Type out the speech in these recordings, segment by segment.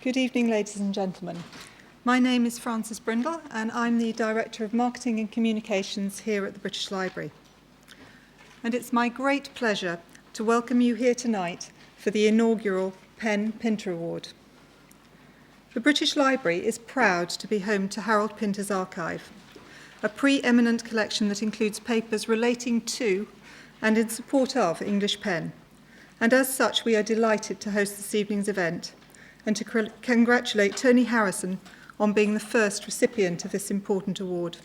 Good evening, ladies and gentlemen. My name is Frances Brindle, and I'm the Director of Marketing and Communications here at the British Library. And it's my great pleasure to welcome you here tonight for the inaugural PEN Pinter Award. The British Library is proud to be home to Harold Pinter's archive, a pre-eminent collection that includes papers relating to and in support of English pen. And as such, we are delighted to host this evening's event and to congratulate Tony Harrison on being the first recipient of this important award.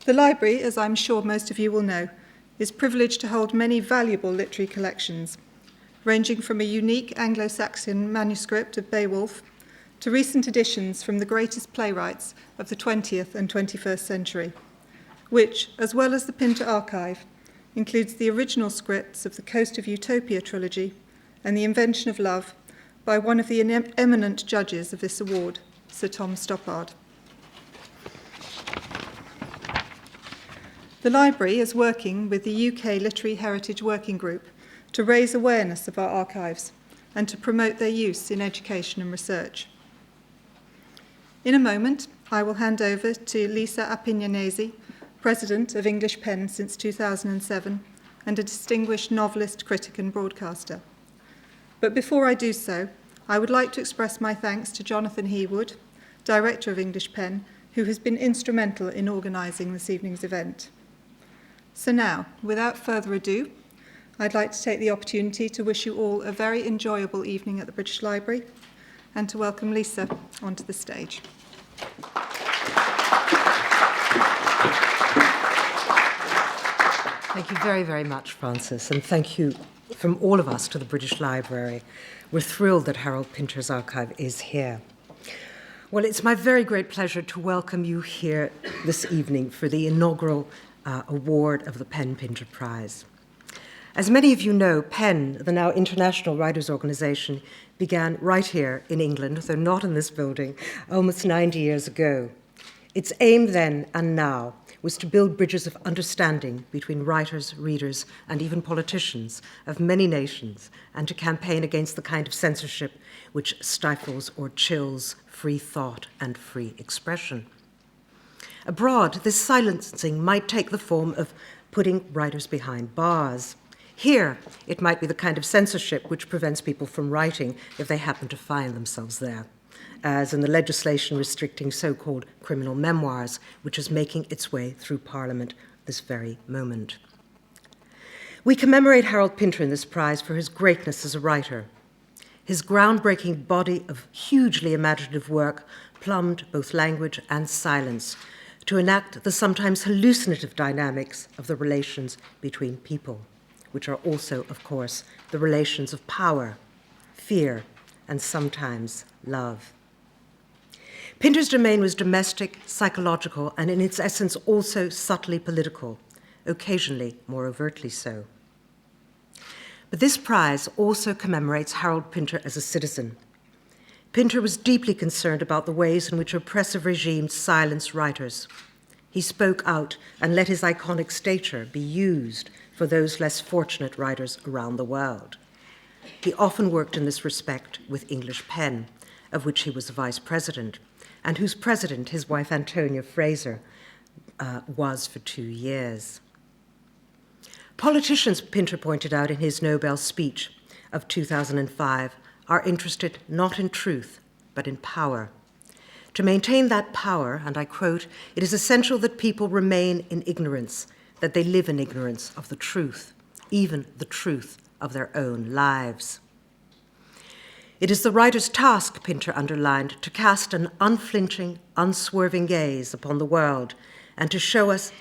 The library, as I'm sure most of you will know, is privileged to hold many valuable literary collections, ranging from a unique Anglo-Saxon manuscript of Beowulf to recent editions from the greatest playwrights of the 20th and 21st century, which, as well as the Pinter archive, includes the original scripts of the Coast of Utopia trilogy and The Invention of Love by one of the eminent judges of this award, Sir Tom Stoppard. The library is working with the UK Literary Heritage Working Group to raise awareness of our archives and to promote their use in education and research. In a moment, I will hand over to Lisa Appignanesi, President of English PEN since 2007 and a distinguished novelist, critic and broadcaster. But before I do so, I would like to express my thanks to Jonathan Heawood, Director of English PEN, who has been instrumental in organising this evening's event. So now, without further ado, I'd like to take the opportunity to wish you all a very enjoyable evening at the British Library and to welcome Lisa onto the stage. Thank you very, very much, Frances, and thank you from all of us to the British Library. We're thrilled that Harold Pinter's archive is here. Well, it's my very great pleasure to welcome you here this evening for the inaugural award of the PEN Pinter Prize. As many of you know, PEN, the now international writers' organization, began right here in England, though not in this building, almost 90 years ago. Its aim then and now was to build bridges of understanding between writers, readers, and even politicians of many nations, and to campaign against the kind of censorship which stifles or chills free thought and free expression. Abroad, this silencing might take the form of putting writers behind bars. Here, it might be the kind of censorship which prevents people from writing if they happen to find themselves there, as in the legislation restricting so-called criminal memoirs, which is making its way through Parliament this very moment. We commemorate Harold Pinter in this prize for his greatness as a writer. His groundbreaking body of hugely imaginative work plumbed both language and silence to enact the sometimes hallucinative dynamics of the relations between people, which are also, of course, the relations of power, fear, and sometimes love. Pinter's domain was domestic, psychological, and in its essence also subtly political, occasionally more overtly so. But this prize also commemorates Harold Pinter as a citizen. Pinter was deeply concerned about the ways in which oppressive regimes silence writers. He spoke out and let his iconic stature be used for those less fortunate writers around the world. He often worked in this respect with English PEN, of which he was the vice president, and whose president, his wife Antonia Fraser, was for 2 years. Politicians, Pinter pointed out in his Nobel speech of 2005, are interested not in truth, but in power. To maintain that power, and I quote, "It is essential that people remain in ignorance, that they live in ignorance of the truth, even the truth of their own lives." It is the writer's task, Pinter underlined, to cast an unflinching, unswerving gaze upon the world and to show as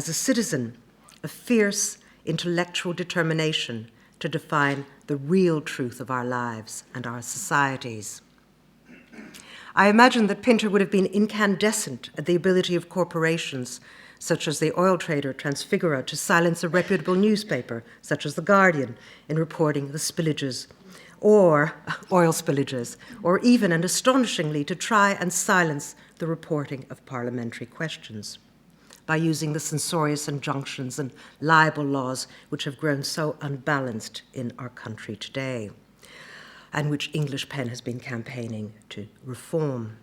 a citizen a fierce intellectual determination to define the real truth of our lives and our societies. I imagine that Pinter would have been incandescent at the ability of corporations such as the oil trader Transfigura to silence a reputable newspaper such as The Guardian in reporting the spillages or oil spillages, or even, and astonishingly, to try and silence the reporting of parliamentary questions by using the censorious injunctions and libel laws which have grown so unbalanced in our country today. and which English PEN has been campaigning to reform.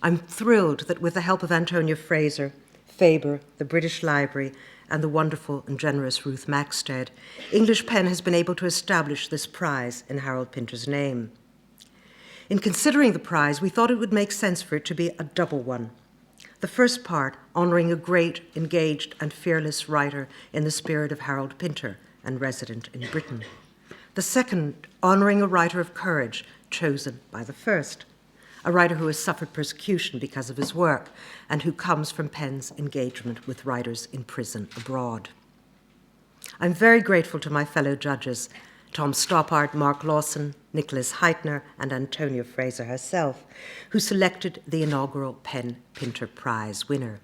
I'm thrilled that with the help of Antonia Fraser, Faber, the British Library, and the wonderful and generous Ruth Maxted, English PEN has been able to establish this prize in Harold Pinter's name. In considering the prize, we thought it would make sense for it to be a double one. The first part, honoring a great, engaged, and fearless writer in the spirit of Harold Pinter and resident in Britain. The second, honoring a writer of courage chosen by the first, a writer who has suffered persecution because of his work and who comes from PEN's engagement with writers in prison abroad. I'm very grateful to my fellow judges, Tom Stoppard, Mark Lawson, Nicholas Hytner, and Antonia Fraser herself, who selected the inaugural PEN Pinter Prize winner.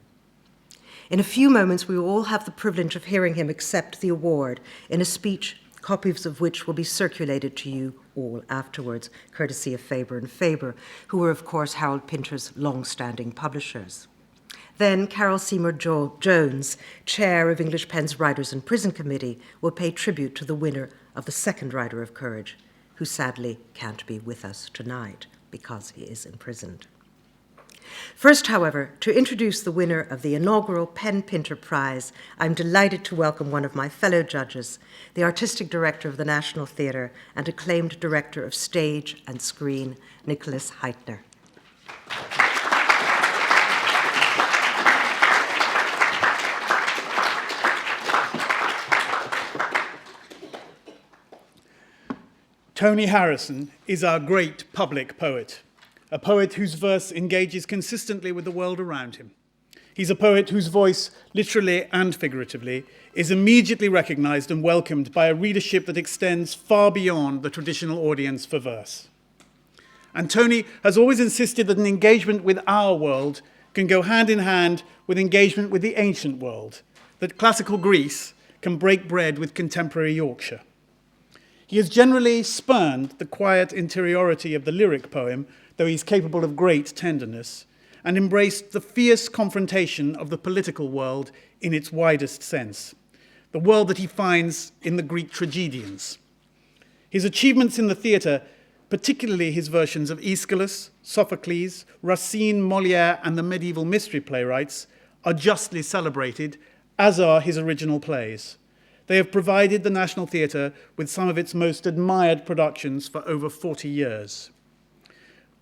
In a few moments, we will all have the privilege of hearing him accept the award in a speech, copies of which will be circulated to you all afterwards, courtesy of Faber and Faber, who were, of course, Harold Pinter's long-standing publishers. Then Carol Seymour-Jones, chair of English PEN's Writers in Prison Committee, will pay tribute to the winner of the second Writer of Courage, who sadly can't be with us tonight because he is imprisoned. First, however, to introduce the winner of the inaugural PEN Pinter Prize, I'm delighted to welcome one of my fellow judges, the artistic director of the National Theatre and acclaimed director of stage and screen, Nicholas Hytner. Tony Harrison is our great public poet, a poet whose verse engages consistently with the world around him. He's a poet whose voice, literally and figuratively, is immediately recognized and welcomed by a readership that extends far beyond the traditional audience for verse. And Tony has always insisted that an engagement with our world can go hand in hand with engagement with the ancient world, that classical Greece can break bread with contemporary Yorkshire. He has generally spurned the quiet interiority of the lyric poem, though he's capable of great tenderness, and embraced the fierce confrontation of the political world in its widest sense, the world that he finds in the Greek tragedians. His achievements in the theatre, particularly his versions of Aeschylus, Sophocles, Racine, Molière, and the medieval mystery playwrights, are justly celebrated, as are his original plays. They have provided the National Theatre with some of its most admired productions for over 40 years.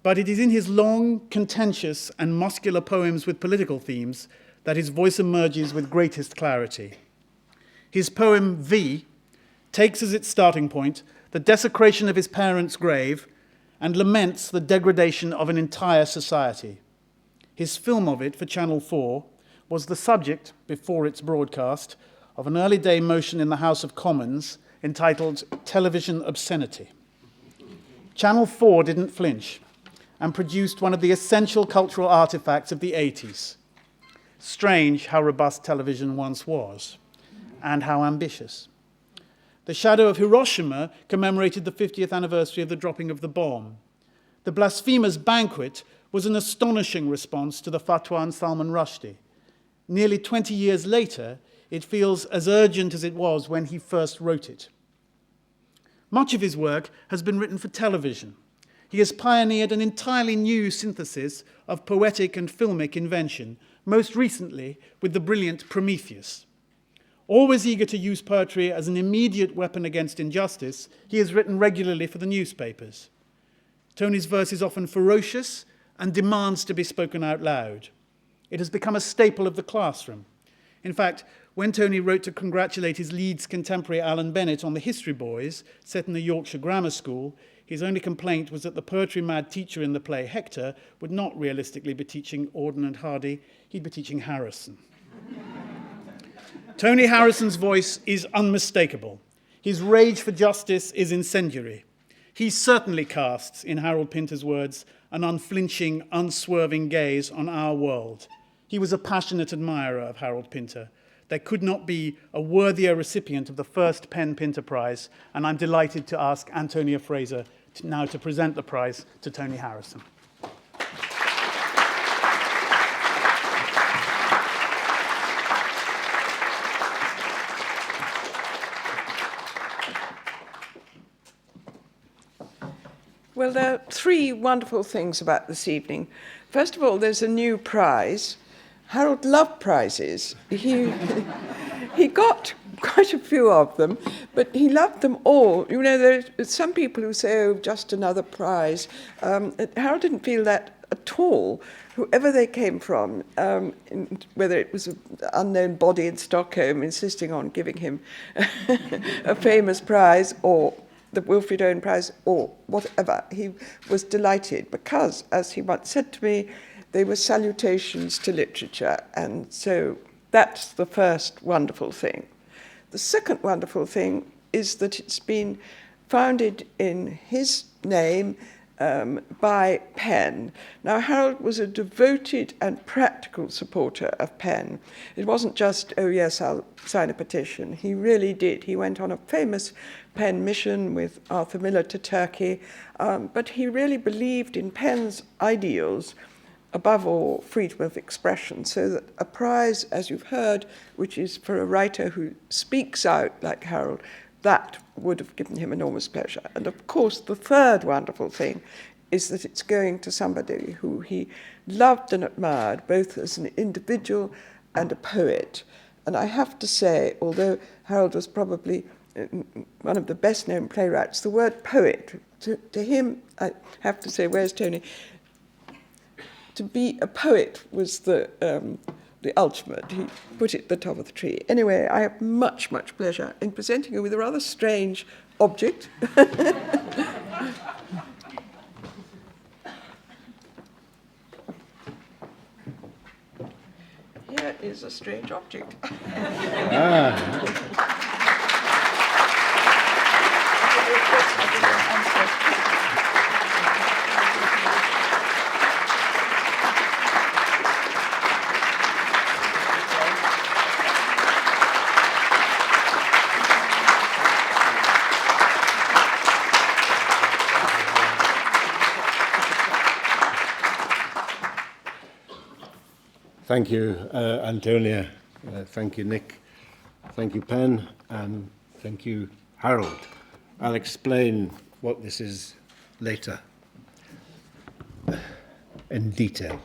But it is in his long, contentious, and muscular poems with political themes that his voice emerges with greatest clarity. His poem V takes as its starting point the desecration of his parents' grave and laments the degradation of an entire society. His film of it for Channel 4 was the subject, before its broadcast, of an early-day motion in the House of Commons entitled Television Obscenity. Channel 4 didn't flinch and produced one of the essential cultural artifacts of the 80s. Strange how robust television once was, and how ambitious. The Shadow of Hiroshima commemorated the 50th anniversary of the dropping of the bomb. The Blasphemous Banquet was an astonishing response to the fatwa on Salman Rushdie. Nearly 20 years later, it feels as urgent as it was when he first wrote it. Much of his work has been written for television. He has pioneered an entirely new synthesis of poetic and filmic invention, most recently with the brilliant Prometheus. Always eager to use poetry as an immediate weapon against injustice, he has written regularly for the newspapers. Tony's verse is often ferocious and demands to be spoken out loud. It has become a staple of the classroom. In fact, when Tony wrote to congratulate his Leeds contemporary Alan Bennett on The History Boys, set in a Yorkshire grammar school, his only complaint was that the poetry-mad teacher in the play Hector would not realistically be teaching Auden and Hardy, he'd be teaching Harrison. Tony Harrison's voice is unmistakable. His rage for justice is incendiary. He certainly casts, in Harold Pinter's words, an unflinching, unswerving gaze on our world. He was a passionate admirer of Harold Pinter. There could not be a worthier recipient of the first PEN Pinter Prize, and I'm delighted to ask Antonia Fraser now to present the prize to Tony Harrison. Well, there are three wonderful things about this evening. First of all, there's a new prize. Harold loved prizes. He got quite a few of them, but he loved them all. You know, there's some people who say, oh, just another prize. Harold didn't feel that at all. Whoever they came from, whether it was an unknown body in Stockholm insisting on giving him a famous prize, or the Wilfrid Owen Prize, or whatever, he was delighted because, as he once said to me, they were salutations to literature, and so that's the first wonderful thing. The second wonderful thing is that it's been founded in his name by PEN. Now, Harold was a devoted and practical supporter of PEN. It wasn't just, oh yes, I'll sign a petition. He really did. He went on a famous PEN mission with Arthur Miller to Turkey, but he really believed in PEN's ideals, above all, freedom of expression, so that a prize, as you've heard, which is for a writer who speaks out like Harold, that would have given him enormous pleasure. And of course, the third wonderful thing is that it's going to somebody who he loved and admired, both as an individual and a poet. And I have to say, although Harold was probably one of the best-known playwrights, the word poet, to him, I have to say, where's Tony? To be a poet was the ultimate. He put it at the top of the tree. Anyway, I have much, much pleasure in presenting you with a rather strange object. Here is a strange object. Thank you, Antonia. Thank you, Nick. Thank you, PEN. And thank you, Harold. I'll explain what this is later in detail.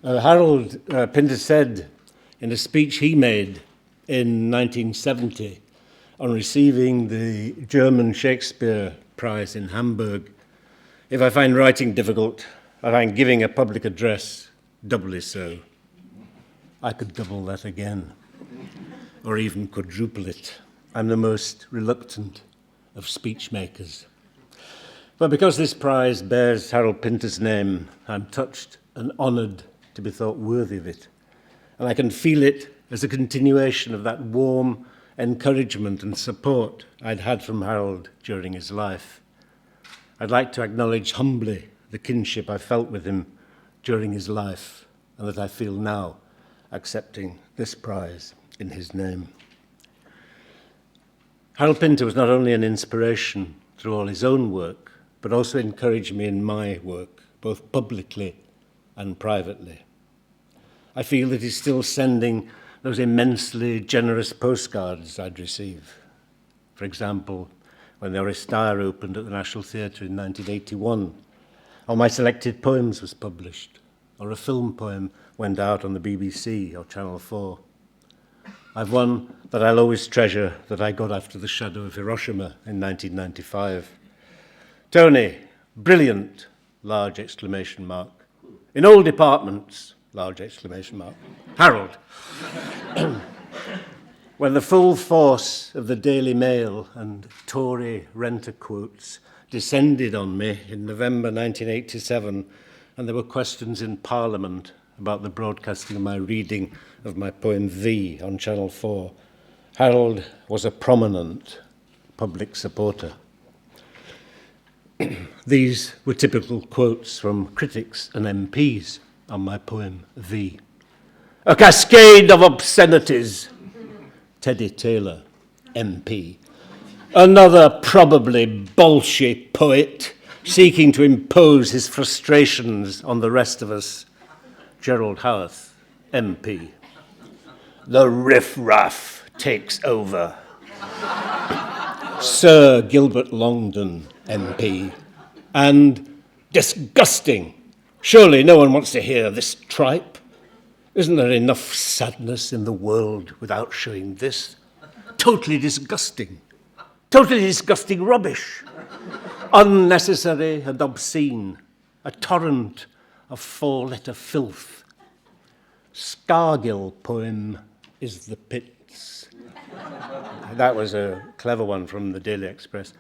Harold Pinter said in a speech he made in 1970 on receiving the German Shakespeare Prize in Hamburg, if I find writing difficult, I find giving a public address doubly so. I could double that again, or even quadruple it. I'm the most reluctant of speech makers. But because this prize bears Harold Pinter's name, I'm touched and honoured to be thought worthy of it. And I can feel it as a continuation of that warm encouragement and support I'd had from Harold during his life. I'd like to acknowledge humbly the kinship I felt with him during his life, and that I feel now accepting this prize in his name. Harold Pinter was not only an inspiration through all his own work, but also encouraged me in my work, both publicly and privately. I feel that he's still sending those immensely generous postcards I'd receive. For example, when the Oresteia opened at the National Theatre in 1981, or my selected poems was published, or a film poem went out on the BBC or Channel 4. I've one that I'll always treasure that I got after the shadow of Hiroshima in 1995. Tony, brilliant, large exclamation mark. In all departments, large exclamation mark. Harold. When the full force of the Daily Mail and Tory renter quotes descended on me in November 1987, and there were questions in Parliament about the broadcasting of my reading of my poem V on Channel 4, Harold was a prominent public supporter. These were typical quotes from critics and MPs on my poem V. A cascade of obscenities. Teddy Taylor, MP. Another probably bolshy poet seeking to impose his frustrations on the rest of us. Gerald Howarth, MP. The riff-raff takes over. Sir Gilbert Longdon, MP. And disgusting. Surely no one wants to hear this tripe. Isn't there enough sadness in the world without showing this? Totally disgusting. Totally disgusting rubbish. Unnecessary and obscene. A torrent of four-letter filth. Scargill poem is the pits. That was a clever one from the Daily Express.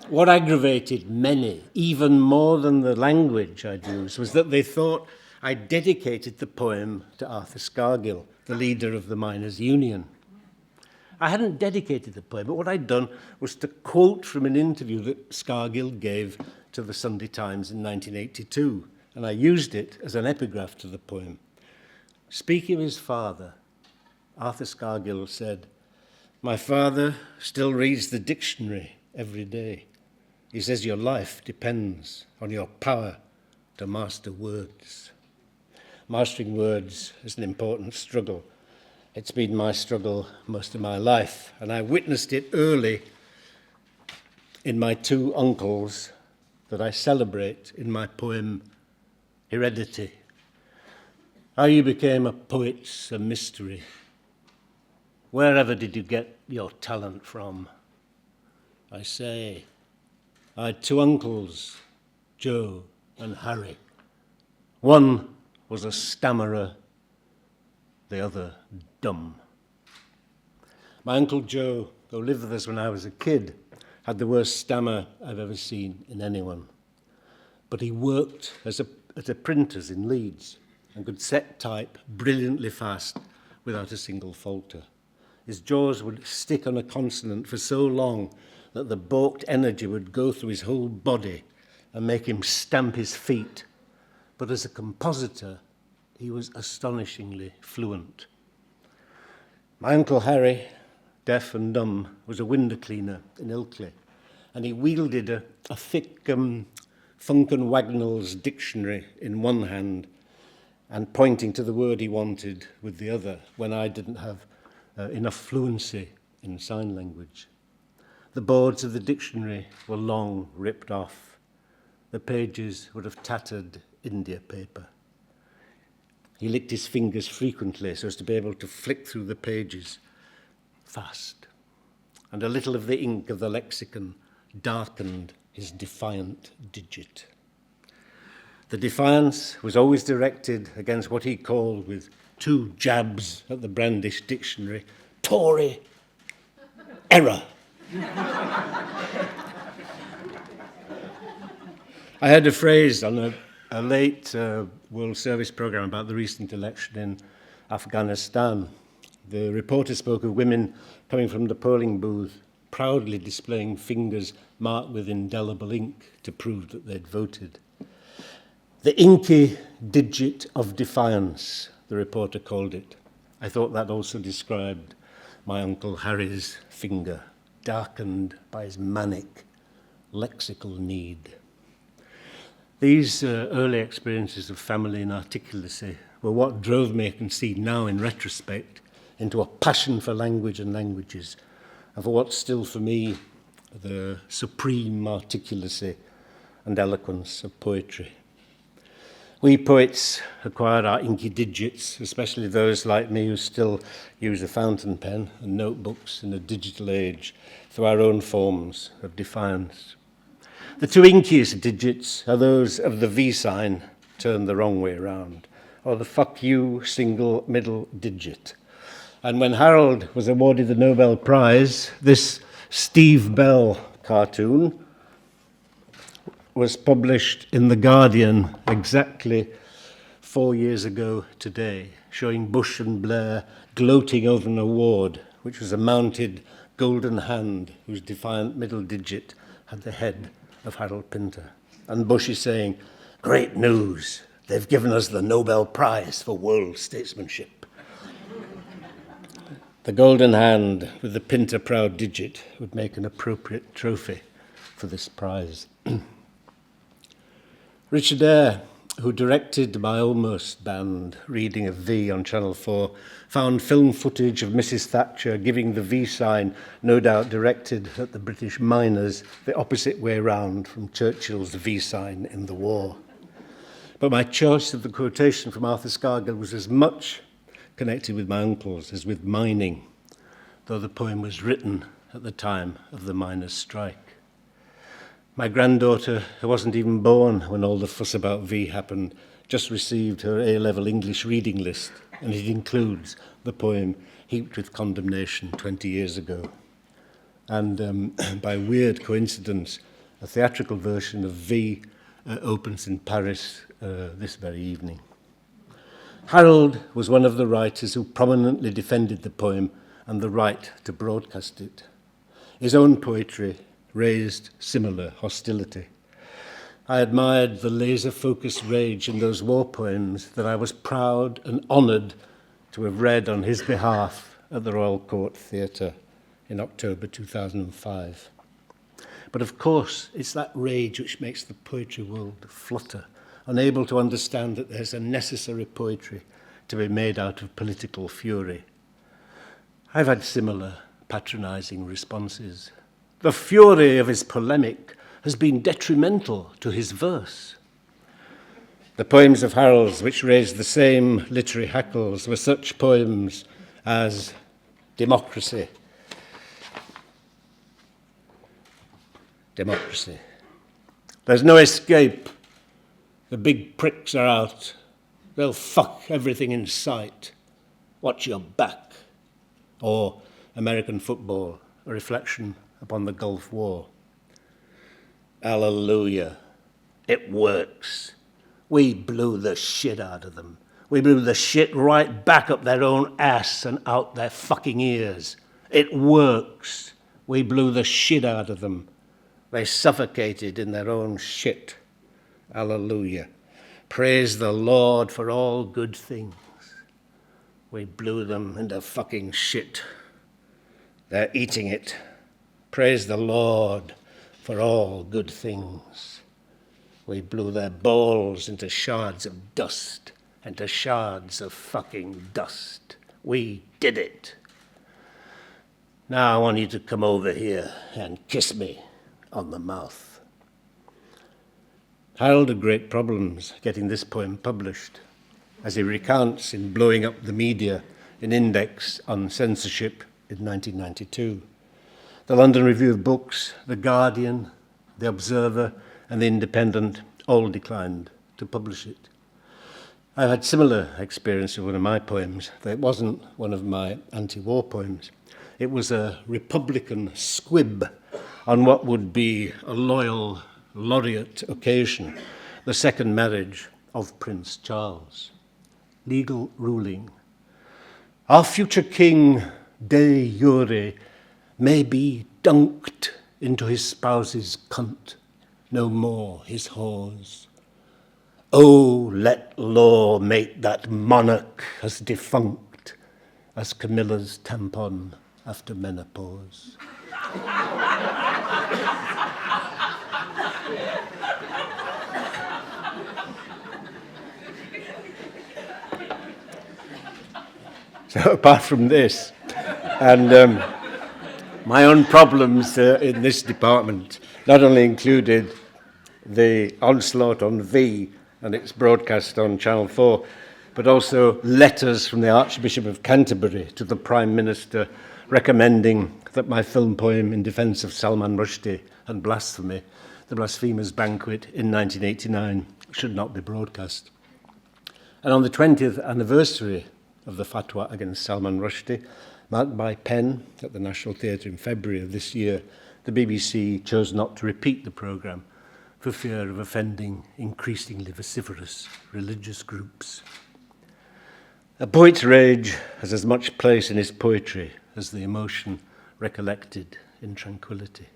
What aggravated many, even more than the language I'd used, was that they thought I dedicated the poem to Arthur Scargill, the leader of the Miners' Union. I hadn't dedicated the poem, but what I'd done was to quote from an interview that Scargill gave to the Sunday Times in 1982, and I used it as an epigraph to the poem. Speaking of his father, Arthur Scargill said, "My father still reads the dictionary every day. He says your life depends on your power to master words." Mastering words is an important struggle. It's been my struggle most of my life, and I witnessed it early in my two uncles that I celebrate in my poem, Heredity. How you became a poet's a mystery. Wherever did you get your talent from? I say, I had two uncles, Joe and Harry. One was a stammerer, the other dumb. My Uncle Joe, who lived with us when I was a kid, had the worst stammer I've ever seen in anyone. But he worked at a printer's in Leeds and could set type brilliantly fast without a single falter. His jaws would stick on a consonant for so long that the balked energy would go through his whole body and make him stamp his feet. But as a compositor, he was astonishingly fluent. My Uncle Harry, deaf and dumb, was a window cleaner in Ilkley, and he wielded a thick Funk and Wagnall's dictionary in one hand and pointing to the word he wanted with the other when I didn't have enough fluency in sign language. The boards of the dictionary were long ripped off. The pages would have tattered India paper. He licked his fingers frequently so as to be able to flick through the pages fast. And a little of the ink of the lexicon darkened his defiant digit. The defiance was always directed against what he called, with two jabs at the brandished dictionary, Tory error. I heard a phrase on a late World Service programme about the recent election in Afghanistan. The reporter spoke of women coming from the polling booth, proudly displaying fingers marked with indelible ink to prove that they'd voted. The Inky Digit of Defiance, the reporter called it. I thought that also described my Uncle Harry's finger, darkened by his manic lexical need. These early experiences of family inarticulacy were what drove me, I can see now in retrospect, into a passion for language and languages, and for what's still for me the supreme articulacy and eloquence of poetry. We poets acquired our inky digits, especially those like me who still use a fountain pen and notebooks in a digital age, through our own forms of defiance. The two inkiest digits are those of the V sign turned the wrong way around, or the fuck you single middle digit. And when Harold was awarded the Nobel Prize, this Steve Bell cartoon was published in The Guardian exactly 4 years ago today, showing Bush and Blair gloating over an award, which was a mounted golden hand whose defiant middle digit had the head of Harold Pinter. And Bush is saying, "Great news, they've given us the Nobel Prize for world statesmanship." The golden hand with the Pinter proud digit would make an appropriate trophy for this prize. Richard Eyre who directed my almost banned reading of V on Channel 4, found film footage of Mrs. Thatcher giving the V sign, no doubt directed at the British miners, the opposite way round from Churchill's V sign in the war. But my choice of the quotation from Arthur Scargill was as much connected with my uncles as with mining, though the poem was written at the time of the miners' strike. My granddaughter, who wasn't even born when all the fuss about V happened, just received her A-level English reading list, and it includes the poem heaped with condemnation 20 years ago. And by weird coincidence, a theatrical version of V opens in Paris this very evening. Harold was one of the writers who prominently defended the poem and the right to broadcast it. His own poetry raised similar hostility. I admired the laser-focused rage in those war poems that I was proud and honoured to have read on his behalf at the Royal Court Theatre in October 2005. But of course, it's that rage which makes the poetry world flutter, unable to understand that there's a necessary poetry to be made out of political fury. I've had similar patronising responses. The fury of his polemic has been detrimental to his verse. The poems of Harold's, which raised the same literary hackles, were such poems as Democracy. Democracy. There's no escape. The big pricks are out. They'll fuck everything in sight. Watch your back. Or American football, a reflection upon the Gulf War. Hallelujah. It works. We blew the shit out of them. We blew the shit right back up their own ass and out their fucking ears. It works. We blew the shit out of them. They suffocated in their own shit. Hallelujah. Praise the Lord for all good things. We blew them into fucking shit. They're eating it. Praise the Lord for all good things. We blew their balls into shards of dust, into shards of fucking dust. We did it. Now I want you to come over here and kiss me on the mouth. Harold had great problems getting this poem published, as he recounts in Blowing Up the Media, an index on censorship in 1992. The London Review of Books, The Guardian, The Observer, and The Independent all declined to publish it. I've had similar experience with one of my poems. It wasn't one of my anti-war poems. It was a Republican squib on what would be a Loyal Laureate occasion, the second marriage of Prince Charles. Legal ruling. Our future king, de jure, may be dunked into his spouse's cunt, no more his whores. Oh, let law make that monarch as defunct as Camilla's tampon after menopause. So apart from this, and my own problems in this department not only included the onslaught on V and its broadcast on Channel 4, but also letters from the Archbishop of Canterbury to the Prime Minister recommending that my film poem in defence of Salman Rushdie and blasphemy, The Blasphemer's Banquet in 1989, should not be broadcast. And on the 20th anniversary of the fatwa against Salman Rushdie, marked by PEN at the National Theatre in February of this year, the BBC chose not to repeat the programme for fear of offending increasingly vociferous religious groups. A poet's rage has as much place in his poetry as the emotion recollected in tranquility.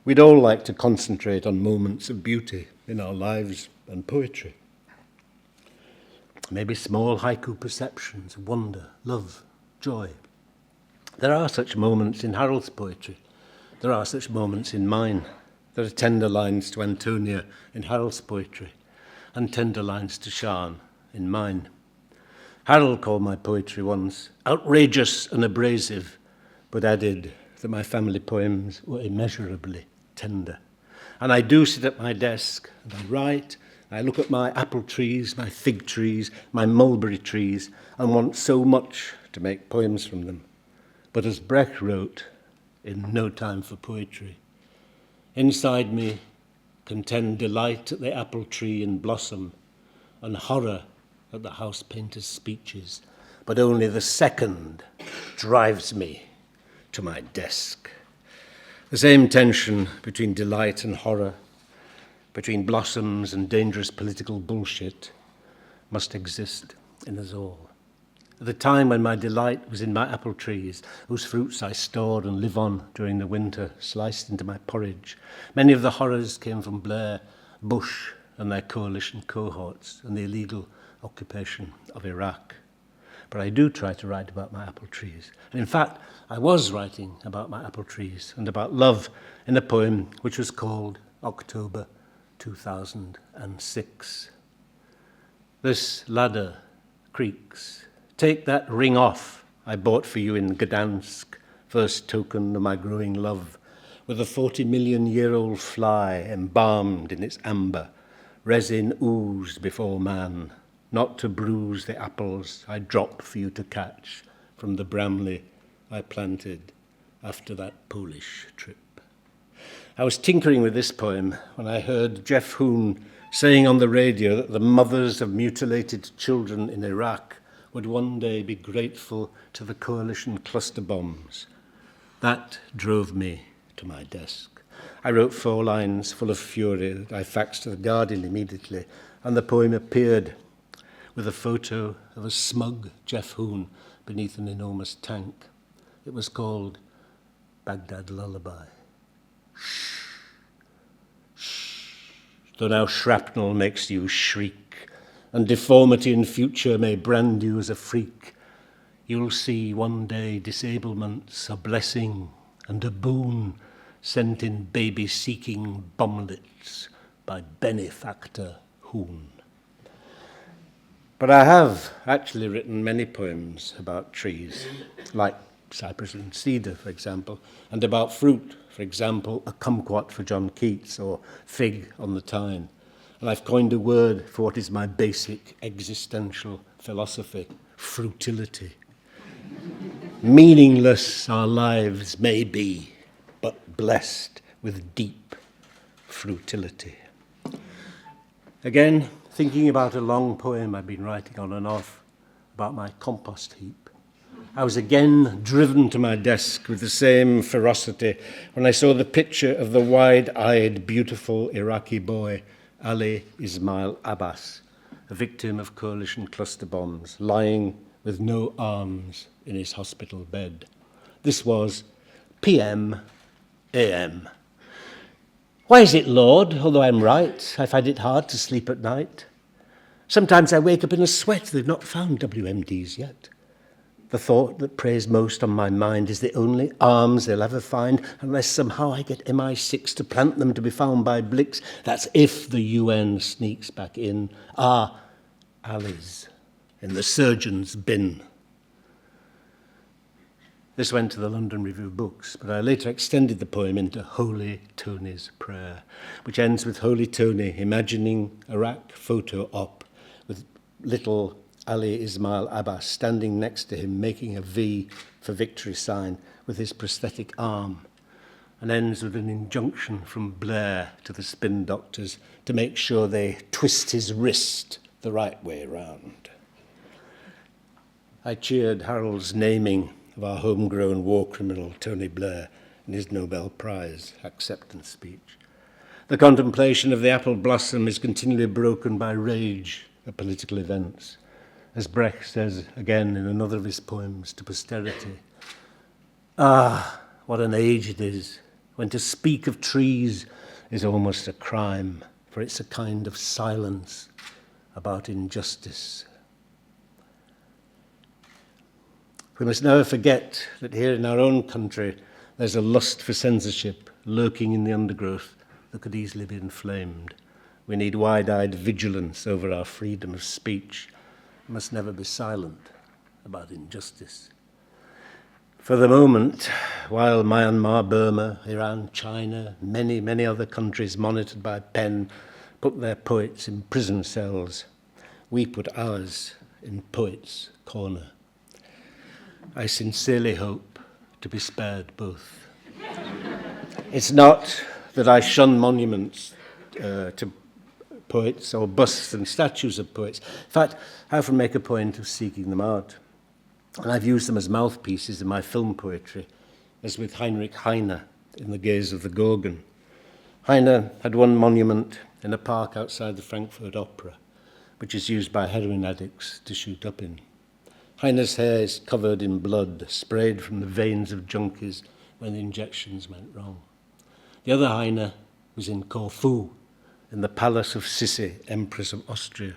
We'd all like to concentrate on moments of beauty in our lives and poetry. Maybe small haiku perceptions, wonder, love, joy. There are such moments in Harold's poetry. There are such moments in mine. There are tender lines to Antonia in Harold's poetry. and tender lines to shine in mine. Harold called my poetry once outrageous and abrasive, but added that my family poems were immeasurably tender. And I do sit at my desk and I write. I look at my apple trees, my fig trees, my mulberry trees, and want so much to make poems from them. But as Brecht wrote, in No Time for Poetry, inside me contend delight at the apple tree in blossom and horror at the house painter's speeches, but only the second drives me to my desk. The same tension between delight and horror, between blossoms and dangerous political bullshit, must exist in us all. At the time when my delight was in my apple trees, whose fruits I stored and live on during the winter, sliced into my porridge, many of the horrors came from Blair, Bush, and their coalition cohorts, and the illegal occupation of Iraq. But I do try to write about my apple trees. And in fact, I was writing about my apple trees and about love in a poem which was called October 2006. This ladder creaks. Take that ring off I bought for you in Gdansk, first token of my growing love, with a 40-million-year-old fly embalmed in its amber, resin oozed before man, not to bruise the apples I dropped for you to catch from the bramley I planted after that Polish trip. I was tinkering with this poem when I heard Jeff Hoon saying on the radio that the mothers of mutilated children in Iraq would one day be grateful to the coalition cluster bombs. That drove me to my desk. I wrote 4 lines full of fury that I faxed to the Guardian immediately, and the poem appeared with a photo of a smug Jeff Hoon beneath an enormous tank. It was called Baghdad Lullaby. Shh, shh, though now shrapnel makes you shriek, and deformity in future may brand you as a freak, you'll see one day disablement's a blessing and a boon sent in baby-seeking bomblets by benefactor Hoon. But I have actually written many poems about trees, like cypress and cedar, for example, and about fruit, for example, a kumquat for John Keats or fig on the Tyne. And I've coined a word for what is my basic existential philosophy, fruitility. Meaningless our lives may be, but blessed with deep fruitility. Again, thinking about a long poem I've been writing on and off about my compost heap, I was again driven to my desk with the same ferocity when I saw the picture of the wide-eyed, beautiful Iraqi boy, Ali Ismail Abbas, a victim of coalition cluster bombs, lying with no arms in his hospital bed. This was PM AM. Why is it, Lord, although I'm right, I find it hard to sleep at night? Sometimes I wake up in a sweat. They've not found WMDs yet. The thought that preys most on my mind is the only arms they'll ever find unless somehow I get MI6 to plant them to be found by Blix. That's if the UN sneaks back in. Ali's in the surgeon's bin. This went to the London Review of Books, but I later extended the poem into Holy Tony's Prayer, which ends with Holy Tony imagining Iraq photo op with little Ali Ismail Abbas standing next to him, making a V for victory sign with his prosthetic arm, and ends with an injunction from Blair to the spin doctors to make sure they twist his wrist the right way round. I cheered Harold's naming of our homegrown war criminal Tony Blair in his Nobel Prize acceptance speech. The contemplation of the apple blossom is continually broken by rage at political events. As Brecht says again in another of his poems to posterity, what an age it is when to speak of trees is almost a crime, for it's a kind of silence about injustice. We must never forget that here in our own country there's a lust for censorship lurking in the undergrowth that could easily be inflamed We need wide-eyed vigilance over our freedom of speech. We must never be silent about injustice. For the moment, while Myanmar, Burma, Iran, China, many other countries monitored by PEN put their poets in prison cells, we put ours in Poets' Corner. I sincerely hope to be spared both. It's not that I shun monuments to poets or busts and statues of poets. In fact, I often make a point of seeking them out. And I've used them as mouthpieces in my film poetry, as with Heinrich Heine in The Gaze of the Gorgon. Heine had one monument in a park outside the Frankfurt Opera, which is used by heroin addicts to shoot up in. Heine's hair is covered in blood, sprayed from the veins of junkies when the injections went wrong. The other Heine was in Corfu, in the palace of Sissi, Empress of Austria,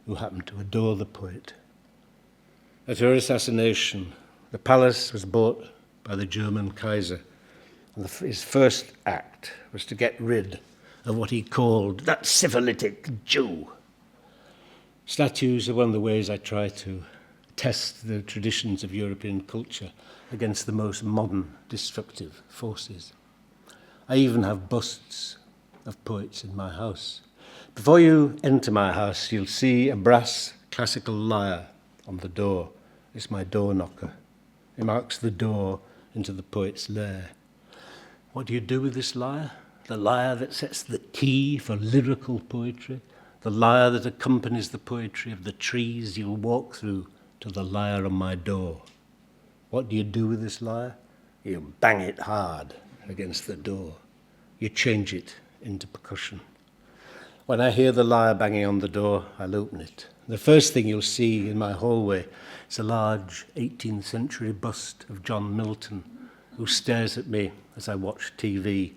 who happened to adore the poet. At her assassination, the palace was bought by the German Kaiser, and his first act was to get rid of what he called that syphilitic Jew. Statues are one of the ways I try to test the traditions of European culture against the most modern destructive forces. I even have busts of poets in my house. Before you enter my house, you'll see a brass classical lyre on the door. It's my door knocker. It marks the door into the poet's lair. What do you do with this lyre? The lyre that sets the key for lyrical poetry, the lyre that accompanies the poetry of the trees you'll walk through to the lyre on my door. What do you do with this lyre? You bang it hard against the door. You change it into percussion. When I hear the lyre banging on the door, I'll open it. The first thing you'll see in my hallway is a large 18th century bust of John Milton, who stares at me as I watch TV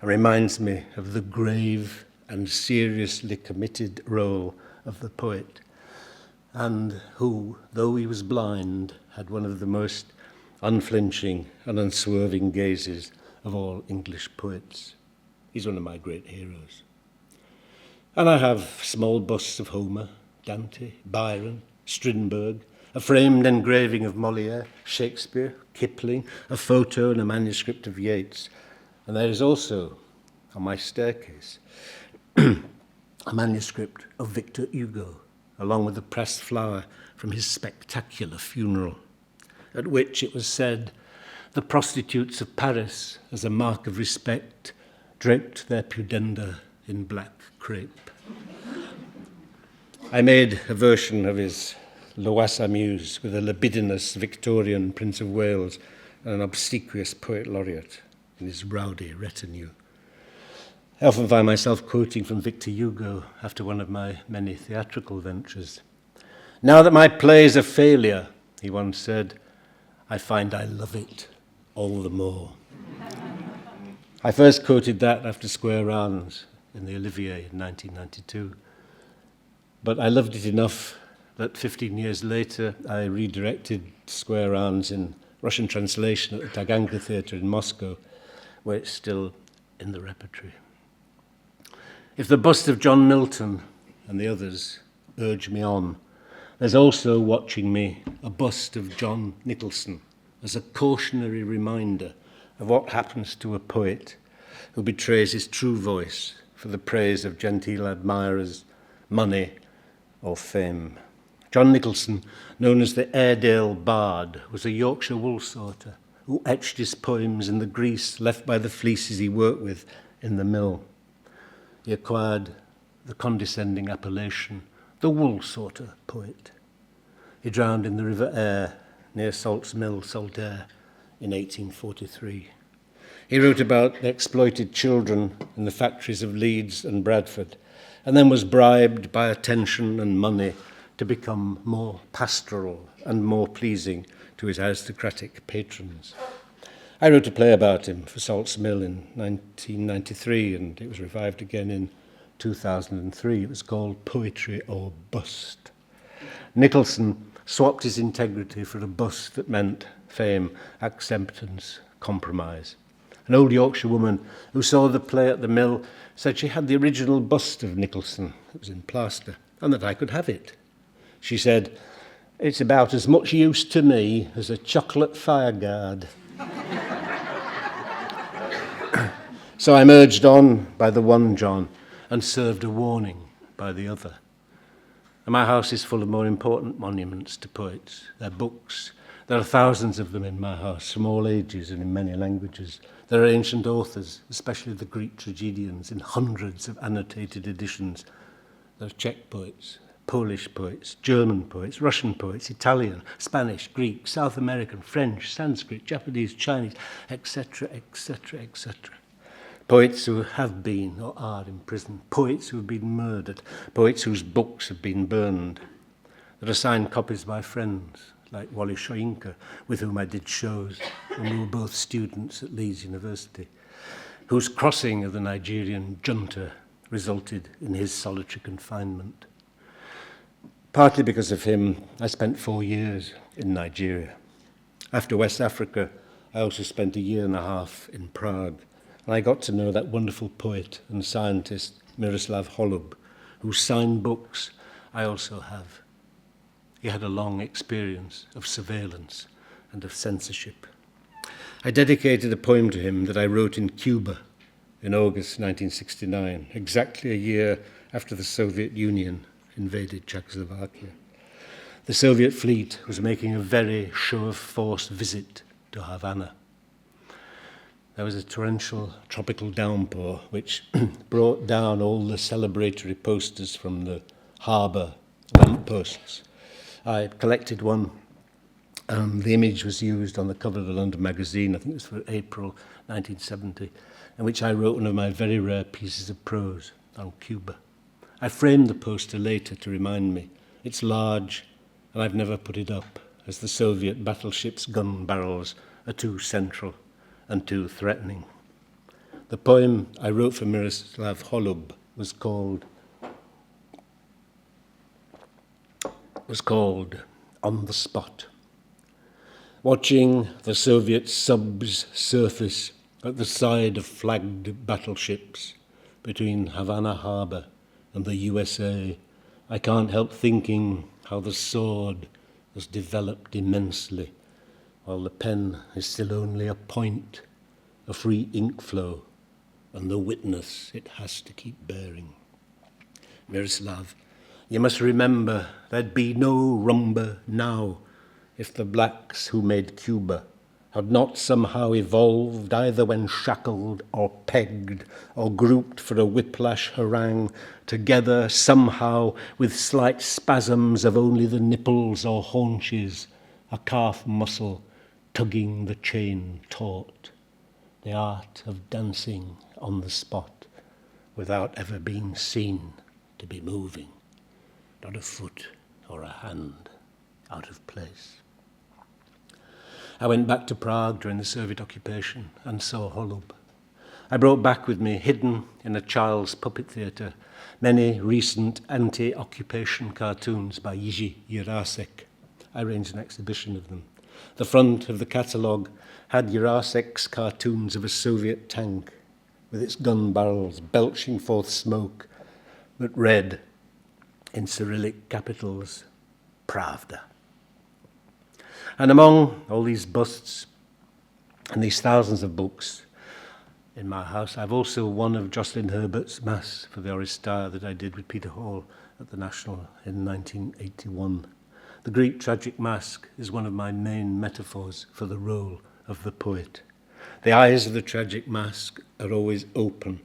and reminds me of the grave and seriously committed role of the poet, and who, though he was blind, had one of the most unflinching and unswerving gazes of all English poets. He's one of my great heroes. And I have small busts of Homer, Dante, Byron, Strindberg, a framed engraving of Molière, Shakespeare, Kipling, a photo and a manuscript of Yeats. And there is also, on my staircase, a manuscript of Victor Hugo, along with a pressed flower from his spectacular funeral, at which it was said the prostitutes of Paris, as a mark of respect, draped their pudenda in black crepe. I made a version of his Loisa Muse with a libidinous Victorian Prince of Wales and an obsequious poet laureate in his rowdy retinue. I often find myself quoting from Victor Hugo after one of my many theatrical ventures. Now that my play is a failure, he once said, I find I love it all the more. I first quoted that after Square Rounds in the Olivier in 1992. But I loved it enough that 15 years later I redirected Square Rounds in Russian translation at the Taganka Theatre in Moscow, where it's still in the repertory. If the bust of John Milton and the others urge me on, there's also watching me a bust of John Nicholson as a cautionary reminder of what happens to a poet who betrays his true voice for the praise of genteel admirers, money, or fame. John Nicholson, known as the Airedale Bard, was a Yorkshire wool sorter who etched his poems in the grease left by the fleeces he worked with in the mill. He acquired the condescending appellation, the wool sorter poet. He drowned in the River Aire near Salt's Mill, Saltaire, in 1843. He wrote about exploited children in the factories of Leeds and Bradford, and then was bribed by attention and money to become more pastoral and more pleasing to his aristocratic patrons. I wrote a play about him for Salt's Mill in 1993, and it was revived again in 2003. It was called Poetry or Bust. Nicholson swapped his integrity for a bust that meant fame, acceptance, compromise. An old Yorkshire woman who saw the play at the mill said she had the original bust of Nicholson, it was in plaster, and that I could have it. She said, "It's about as much use to me as a chocolate fireguard." So I'm urged on by the one John and served a warning by the other. And my house is full of more important monuments to poets, their books. There are thousands of them in my house, from all ages and in many languages. There are ancient authors, especially the Greek tragedians, in hundreds of annotated editions. There are Czech poets, Polish poets, German poets, Russian poets, Italian, Spanish, Greek, South American, French, Sanskrit, Japanese, Chinese, etc., etc., etc. Poets who have been or are in prison, poets who have been murdered, poets whose books have been burned. There are signed copies by friends, like Wally Shoyinka, with whom I did shows when we were both students at Leeds University, whose crossing of the Nigerian junta resulted in his solitary confinement. Partly because of him, I spent 4 years in Nigeria. After West Africa, I also spent a year and a half in Prague, and I got to know that wonderful poet and scientist, Miroslav Holub, whose signed books I also have. He had a long experience of surveillance and of censorship. I dedicated a poem to him that I wrote in Cuba in August 1969, exactly a year after the Soviet Union invaded Czechoslovakia. The Soviet fleet was making a very show-of-force visit to Havana. There was a torrential tropical downpour which brought down all the celebratory posters from the harbour lampposts. I collected one, and the image was used on the cover of the London magazine, I think it was for April 1970, in which I wrote one of my very rare pieces of prose on Cuba. I framed the poster later to remind me. It's large, and I've never put it up, as the Soviet battleship's gun barrels are too central and too threatening. The poem I wrote for Miroslav Holub was called On the Spot. Watching the Soviet subs surface at the side of flagged battleships between Havana Harbour and the USA, I can't help thinking how the sword has developed immensely, while the pen is still only a point, a free ink flow, and the witness it has to keep bearing. Miroslav, you must remember there'd be no rumba now if the blacks who made Cuba had not somehow evolved, either when shackled or pegged or grouped for a whiplash harangue, together somehow with slight spasms of only the nipples or haunches, a calf muscle tugging the chain taut, the art of dancing on the spot without ever being seen to be moving, not a foot or a hand out of place. I went back to Prague during the Soviet occupation and saw Holub. I brought back with me, hidden in a child's puppet theatre, many recent anti-occupation cartoons by Jiří Jirásek. I arranged an exhibition of them. The front of the catalogue had Jirásek's cartoons of a Soviet tank with its gun barrels belching forth smoke, but read in Cyrillic capitals, Pravda. And among all these busts and these thousands of books in my house, I've also one of Jocelyn Herbert's Mass for the Oresteia that I did with Peter Hall at the National in 1981. The Greek tragic mask is one of my main metaphors for the role of the poet. The eyes of the tragic mask are always open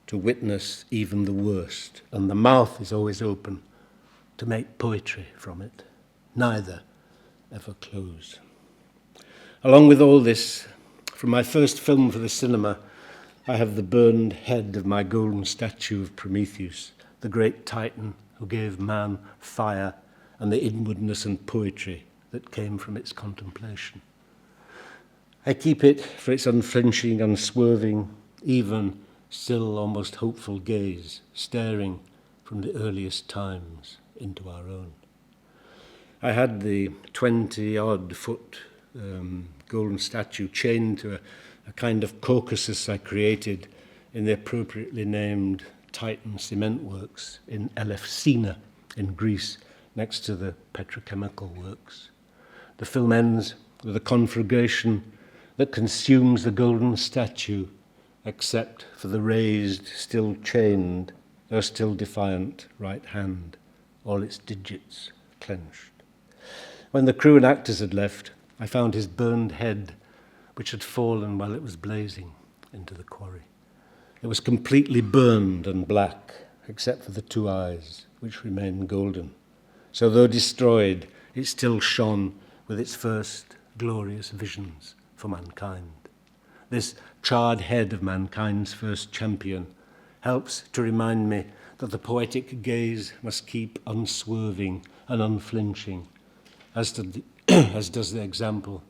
to witness even the worst, and the mouth is always open to make poetry from it. Neither ever close. Along with all this, from my first film for the cinema, I have the burned head of my golden statue of Prometheus, the great Titan who gave man fire and the inwardness and poetry that came from its contemplation. I keep it for its unflinching, unswerving, even still almost hopeful gaze, staring from the earliest times into our own. I had the 20-odd foot golden statue chained to a kind of Caucasus I created in the appropriately named Titan cement works in Elefsina in Greece, next to the petrochemical works. The film ends with a conflagration that consumes the golden statue, except for the raised, still chained, though still defiant right hand, all its digits clenched. When the crew and actors had left, I found his burned head, which had fallen while it was blazing into the quarry. It was completely burned and black, except for the two eyes, which remained golden. So though destroyed, it still shone with its first glorious visions for mankind. This charred head of mankind's first champion helps to remind me that the poetic gaze must keep unswerving and unflinching, as does the example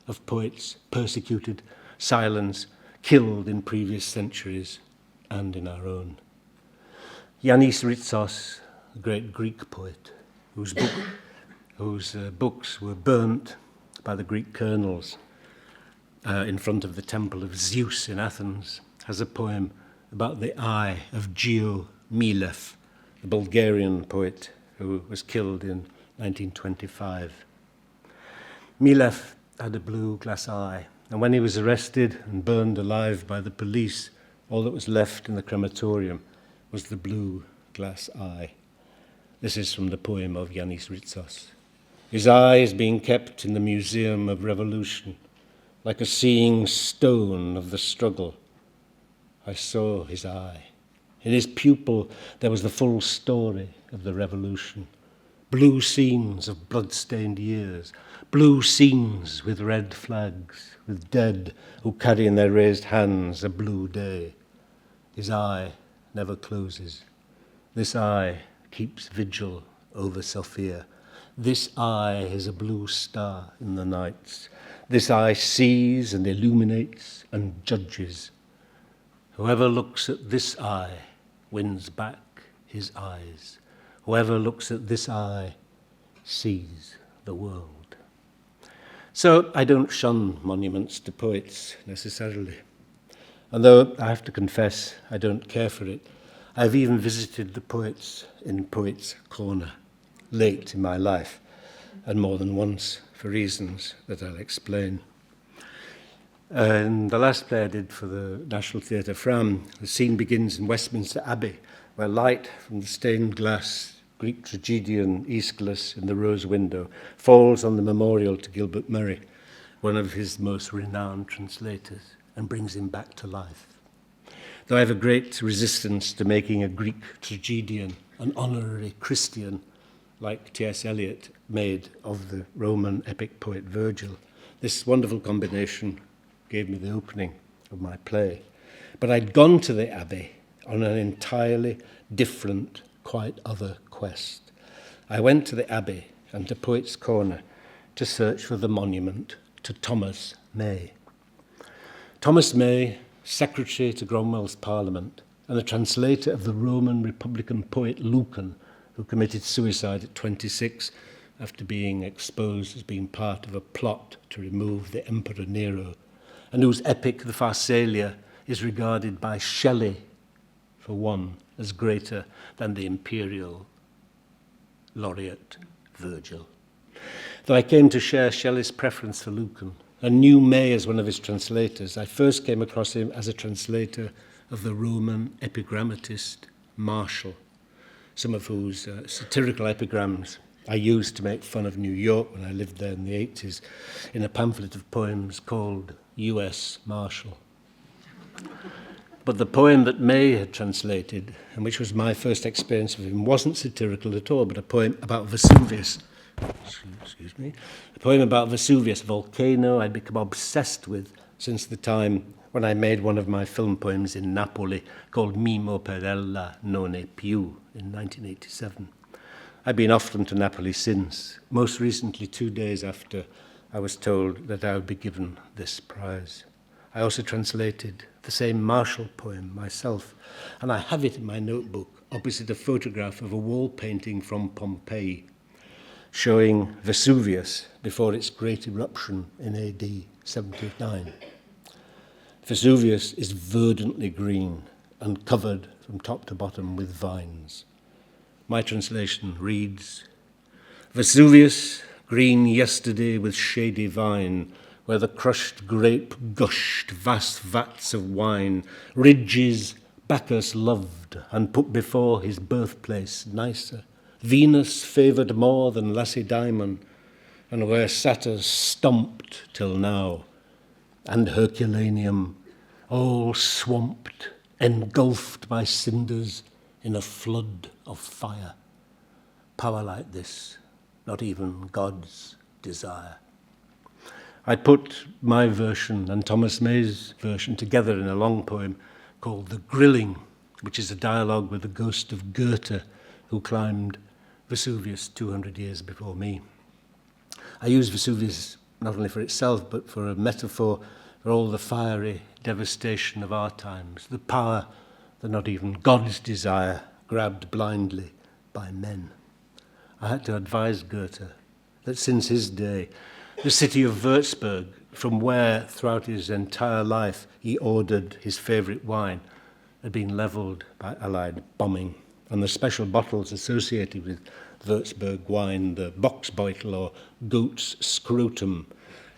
of poets persecuted, silenced, killed in previous centuries and in our own. Yannis Ritsos, the great Greek poet, whose books were burnt by the Greek colonels in front of the temple of Zeus in Athens, has a poem about the eye of Geo Milev, the Bulgarian poet who was killed in 1925. Milev had a blue glass eye, and when he was arrested and burned alive by the police, all that was left in the crematorium was the blue glass eye. This is from the poem of Yannis Ritsos. His eye is being kept in the Museum of Revolution, like a seeing stone of the struggle. I saw his eye. In his pupil there was the full story of the revolution. Blue scenes of blood-stained years, blue scenes with red flags, with dead who carry in their raised hands a blue day. His eye never closes. This eye keeps vigil over Sophia. This eye is a blue star in the nights. This eye sees and illuminates and judges. Whoever looks at this eye wins back his eyes. Whoever looks at this eye sees the world. So I don't shun monuments to poets necessarily. And though I have to confess I don't care for it, I've even visited the poets in Poets' Corner late in my life, and more than once for reasons that I'll explain. And the last play I did for the National Theatre Fram, the scene begins in Westminster Abbey, where light from the stained glass Greek tragedian Aeschylus in the rose window falls on the memorial to Gilbert Murray, one of his most renowned translators, and brings him back to life. Though I have a great resistance to making a Greek tragedian an honorary Christian, like T.S. Eliot made of the Roman epic poet Virgil, this wonderful combination gave me the opening of my play. But I'd gone to the Abbey on an entirely different, quite other quest. I went to the Abbey and to Poets' Corner to search for the monument to Thomas May. Thomas May, secretary to Cromwell's Parliament and the translator of the Roman Republican poet Lucan, who committed suicide at 26 after being exposed as being part of a plot to remove the Emperor Nero, and whose epic, the Pharsalia, is regarded by Shelley, for one, as greater than the imperial laureate Virgil. Though I came to share Shelley's preference for Lucan and knew May as one of his translators, I first came across him as a translator of the Roman epigrammatist Martial, some of whose satirical epigrams I used to make fun of New York when I lived there in the 80s in a pamphlet of poems called U.S. Marshall. But the poem that May had translated, and which was my first experience of him, wasn't satirical at all, but a poem about Vesuvius. Excuse me. A poem about Vesuvius, a volcano I'd become obsessed with since the time when I made one of my film poems in Napoli called Mimo per ella non è più in 1987. I've been often to Napoli since, most recently 2 days after I was told that I would be given this prize. I also translated the same Martial poem myself, and I have it in my notebook opposite a photograph of a wall painting from Pompeii showing Vesuvius before its great eruption in AD 79. Vesuvius is verdantly green and covered from top to bottom with vines. My translation reads, Vesuvius, green yesterday with shady vine, where the crushed grape gushed vast vats of wine, ridges Bacchus loved and put before his birthplace nicer, Venus favoured more than Lacedaemon, and where Satyr stomped till now, and Herculaneum, all swamped, engulfed by cinders in a flood of fire. Power like this, not even God's desire. I put my version and Thomas May's version together in a long poem called The Grilling, which is a dialogue with the ghost of Goethe, who climbed Vesuvius 200 years before me. I use Vesuvius not only for itself, but for a metaphor for all the fiery devastation of our times, the power that not even God's desire grabbed blindly by men. I had to advise Goethe that since his day, the city of Würzburg, from where throughout his entire life he ordered his favourite wine, had been levelled by Allied bombing, and the special bottles associated with Würzburg wine, the Boxbeutel or goat's scrotum,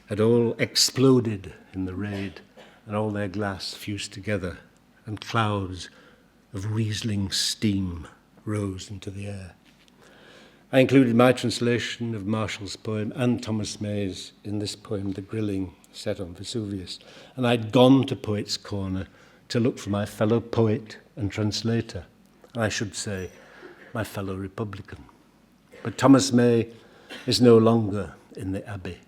had all exploded in the raid, and all their glass fused together, and clouds of Riesling steam rose into the air. I included my translation of Marshall's poem and Thomas May's in this poem, The Grilling, set on Vesuvius. And I'd gone to Poets' Corner to look for my fellow poet and translator, and I should say, my fellow Republican. But Thomas May is no longer in the Abbey.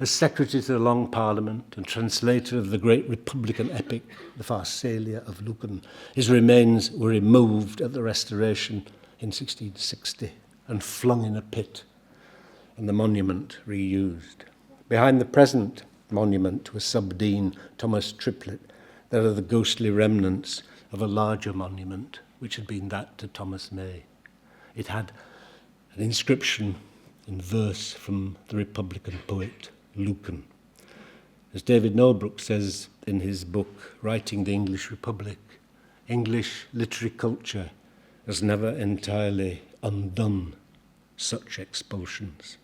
As Secretary to the Long Parliament and translator of the great Republican epic, The Pharsalia of Lucan, his remains were removed at the Restoration in 1660 and flung in a pit, and the monument reused. Behind the present monument to a sub-dean, Thomas Triplett, there are the ghostly remnants of a larger monument, which had been that to Thomas May. It had an inscription in verse from the Republican poet Lucan. As David Norbrooke says in his book, Writing the English Republic, English literary culture has never entirely undone such expulsions.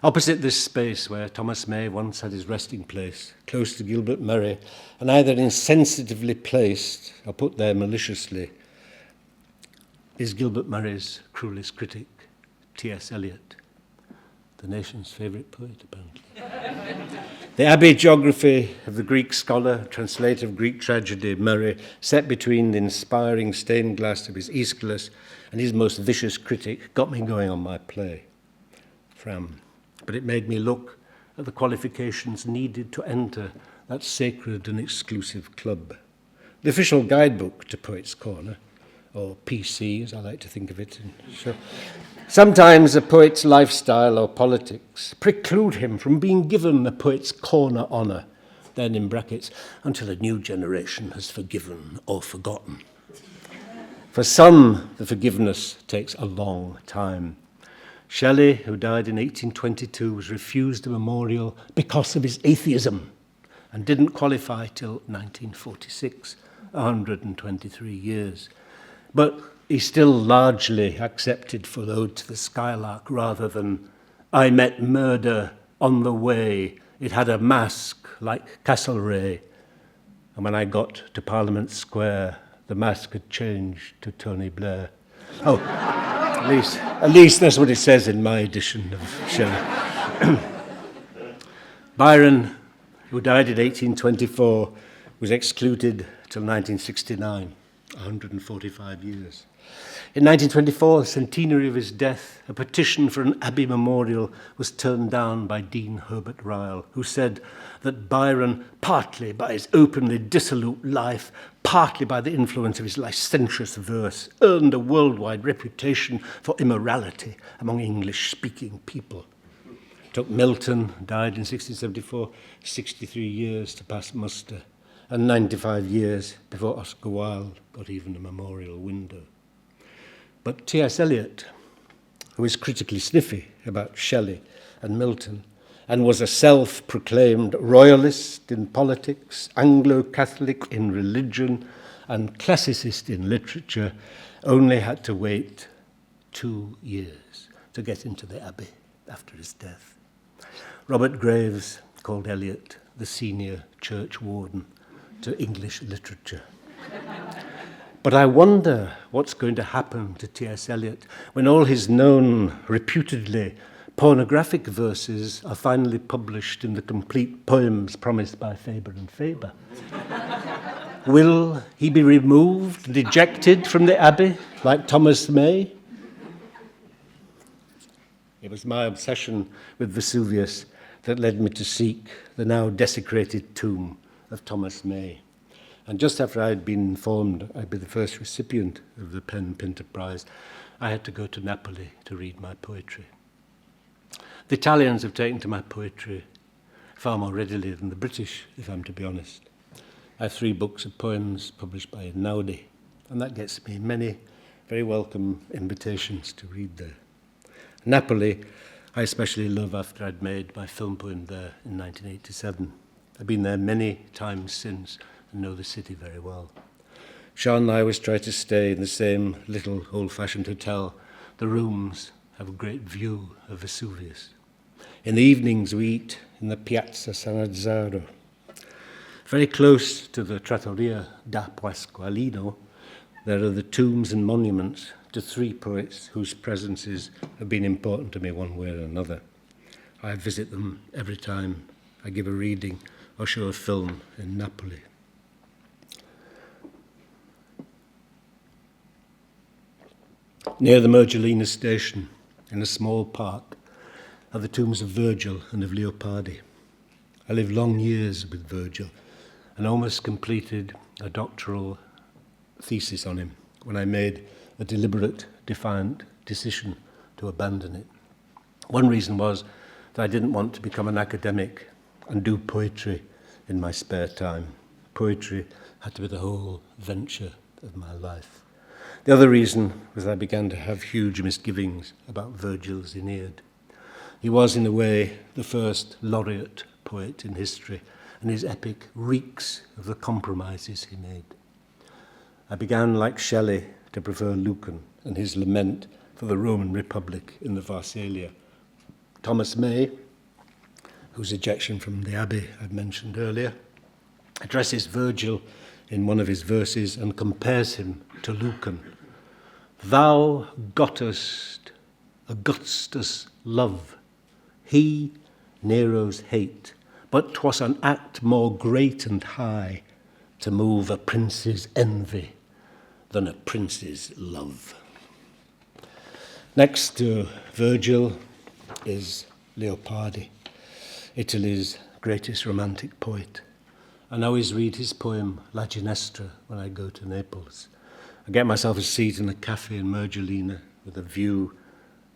Opposite this space where Thomas May once had his resting place, close to Gilbert Murray, and either insensitively placed or put there maliciously, is Gilbert Murray's cruelest critic, T.S. Eliot, the nation's favourite poet, apparently. The Abbey geography of the Greek scholar, translator of Greek tragedy, Murray, set between the inspiring stained glass of his Aeschylus and his most vicious critic, got me going on my play, Fram. But it made me look at the qualifications needed to enter that sacred and exclusive club. The official guidebook to Poets' Corner, or PC, as I like to think of it. So, sometimes a poet's lifestyle or politics preclude him from being given a Poets' Corner honour, then in brackets, until a new generation has forgiven or forgotten. For some, the forgiveness takes a long time. Shelley, who died in 1822, was refused a memorial because of his atheism and didn't qualify till 1946, 123 years. But he still largely accepted for Ode to the Skylark rather than I met murder on the way. It had a mask like Castlereagh. And when I got to Parliament Square, the mask had changed to Tony Blair. Oh, at least that's what it says in my edition of Shelley. Byron, who died in 1824, was excluded till 1969, 145 years. In 1924, the centenary of his death, a petition for an Abbey memorial was turned down by Dean Herbert Ryle, who said that Byron, partly by his openly dissolute life, partly by the influence of his licentious verse, earned a worldwide reputation for immorality among English-speaking people. It took Milton, died in 1674, 63 years to pass muster, and 95 years before Oscar Wilde got even a memorial window. But T.S. Eliot, who is critically sniffy about Shelley and Milton, and was a self-proclaimed royalist in politics, Anglo-Catholic in religion, and classicist in literature, only had to wait 2 years to get into the Abbey after his death. Robert Graves called Eliot the senior church warden to English literature. But I wonder what's going to happen to T.S. Eliot when all his known, reputedly pornographic verses are finally published in the complete poems promised by Faber and Faber. Will he be removed and ejected from the Abbey like Thomas May? It was my obsession with Vesuvius that led me to seek the now desecrated tomb of Thomas May. And just after I had been informed I'd be the first recipient of the PEN Pinter Prize, I had to go to Napoli to read my poetry. The Italians have taken to my poetry far more readily than the British, if I'm to be honest. I have 3 books of poems published by Einaudi, and that gets me many very welcome invitations to read there. Napoli, I especially love after I'd made my film poem there in 1987. I've been there many times since and know the city very well. Sean and I always try to stay in the same little old-fashioned hotel. The rooms have a great view of Vesuvius. In the evenings we eat in the Piazza Sanazzaro. Very close to the Trattoria da Pasqualino, there are the tombs and monuments to 3 poets whose presences have been important to me one way or another. I visit them every time I give a reading or show a film in Napoli. Near the Mergellina station, in a small park, are the tombs of Virgil and of Leopardi. I lived long years with Virgil and almost completed a doctoral thesis on him when I made a deliberate, defiant decision to abandon it. One reason was that I didn't want to become an academic and do poetry in my spare time. Poetry had to be the whole venture of my life. The other reason was I began to have huge misgivings about Virgil's Aeneid. He was, in a way, the first laureate poet in history, and his epic reeks of the compromises he made. I began, like Shelley, to prefer Lucan and his lament for the Roman Republic in the Pharsalia. Thomas May, whose ejection from the Abbey I'd mentioned earlier, addresses Virgil in one of his verses and compares him to Lucan. Thou gottest Augustus' love, he Nero's hate, but 'twas an act more great and high to move a prince's envy than a prince's love. Next to Virgil is Leopardi, Italy's greatest romantic poet. And I always read his poem La Ginestra when I go to Naples. I get myself a seat in a cafe in Mergellina with a view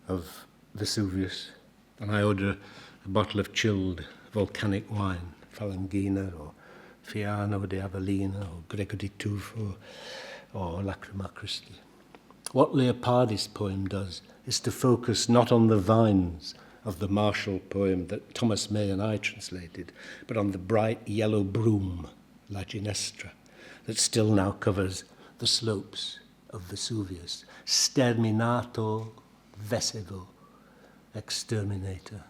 of Vesuvius, and I order a bottle of chilled volcanic wine, Falanghina or Fiano di Avellino or Greco di Tufo or Lacrima Christi. What Leopardi's poem does is to focus not on the vines of the martial poem that Thomas May and I translated, but on the bright yellow broom, La Ginestra, that still now covers the slopes of Vesuvius. Sterminato Vesevo, exterminator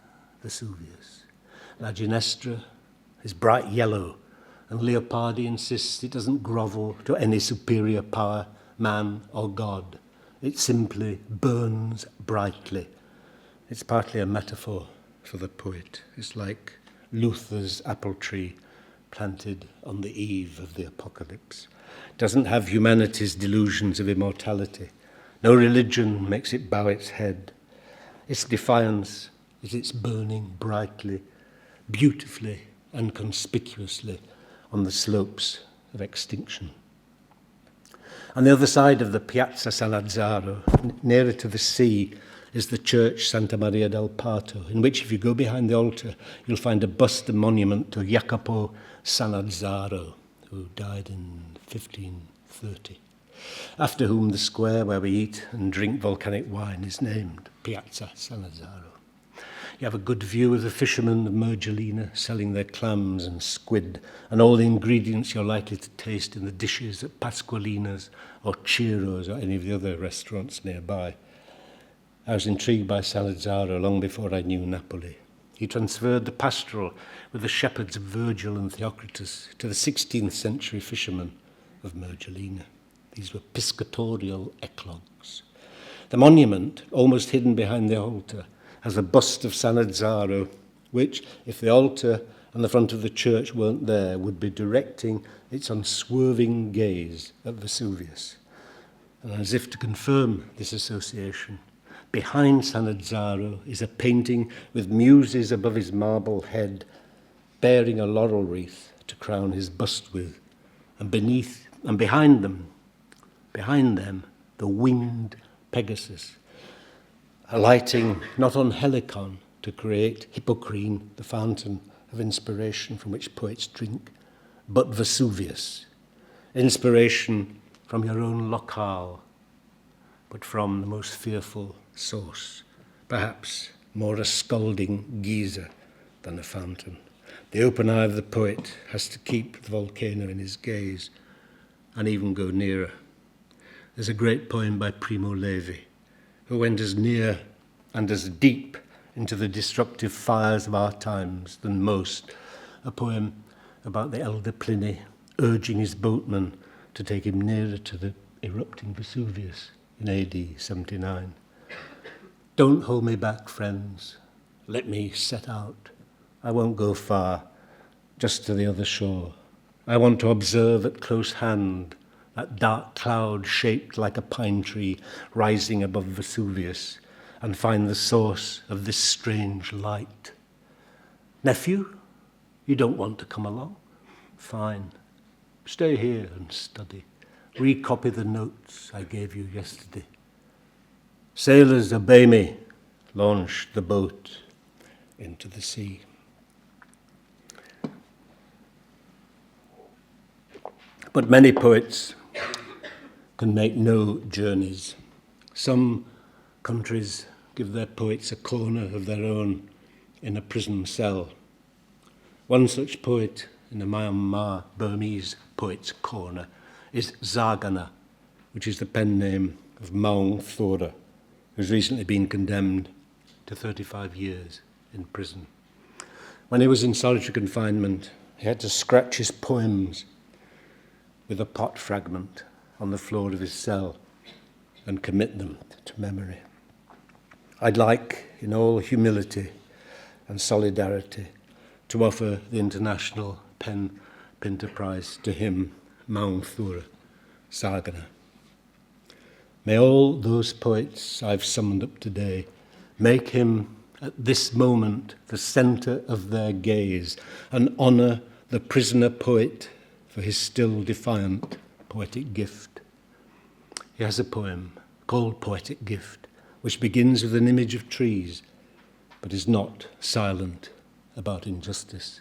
Vesuvius. La Ginestra is bright yellow, and Leopardi insists it doesn't grovel to any superior power, man or God. It simply burns brightly. It's partly a metaphor for the poet. It's like Luther's apple tree planted on the eve of the apocalypse. It doesn't have humanity's delusions of immortality. No religion makes it bow its head. Its defiance is its burning brightly, beautifully and conspicuously on the slopes of extinction. On the other side of the Piazza Sanazzaro, nearer to the sea, is the church Santa Maria del Parto, in which, if you go behind the altar, you'll find a bust and monument to Jacopo Sanazzaro, who died in 1530, after whom the square where we eat and drink volcanic wine is named Piazza Sanazzaro. You have a good view of the fishermen of Mergelina selling their clams and squid and all the ingredients you're likely to taste in the dishes at Pasqualina's or Ciro's or any of the other restaurants nearby. I was intrigued by Sanazzaro long before I knew Napoli. He transferred the pastoral with the shepherds of Virgil and Theocritus to the 16th century fishermen of Mergelina. These were piscatorial eclogues. The monument, almost hidden behind the altar, has a bust of Sanazzaro, which, if the altar and the front of the church weren't there, would be directing its unswerving gaze at Vesuvius. And as if to confirm this association, behind Sanazzaro is a painting with muses above his marble head, bearing a laurel wreath to crown his bust with, and behind them, the winged Pegasus, alighting not on Helicon to create Hippocrene, the fountain of inspiration from which poets drink, but Vesuvius, inspiration from your own locale, but from the most fearful source, perhaps more a scalding geyser than a fountain. The open eye of the poet has to keep the volcano in his gaze and even go nearer. There's a great poem by Primo Levi, who went as near and as deep into the destructive fires of our times than most, a poem about the elder Pliny urging his boatman to take him nearer to the erupting Vesuvius in AD 79. Don't hold me back, friends. Let me set out. I won't go far, just to the other shore. I want to observe at close hand that dark cloud shaped like a pine tree rising above Vesuvius, and find the source of this strange light. Nephew, you don't want to come along? Fine. Stay here and study. Recopy the notes I gave you yesterday. Sailors, obey me. Launch the boat into the sea. But many poets can make no journeys. Some countries give their poets a corner of their own in a prison cell. One such poet in the Myanmar Burmese Poets' Corner is Zarganar, which is the pen name of Maung Thura, who's recently been condemned to 35 years in prison. When he was in solitary confinement, he had to scratch his poems with a pot fragment on the floor of his cell and commit them to memory. I'd like, in all humility and solidarity, to offer the International PEN Pinter Prize to him, Maung Zarganar. May all those poets I've summoned up today make him, at this moment, the centre of their gaze, and honour the prisoner poet for his still defiant poetic gift. He has a poem called Poetic Gift, which begins with an image of trees, but is not silent about injustice.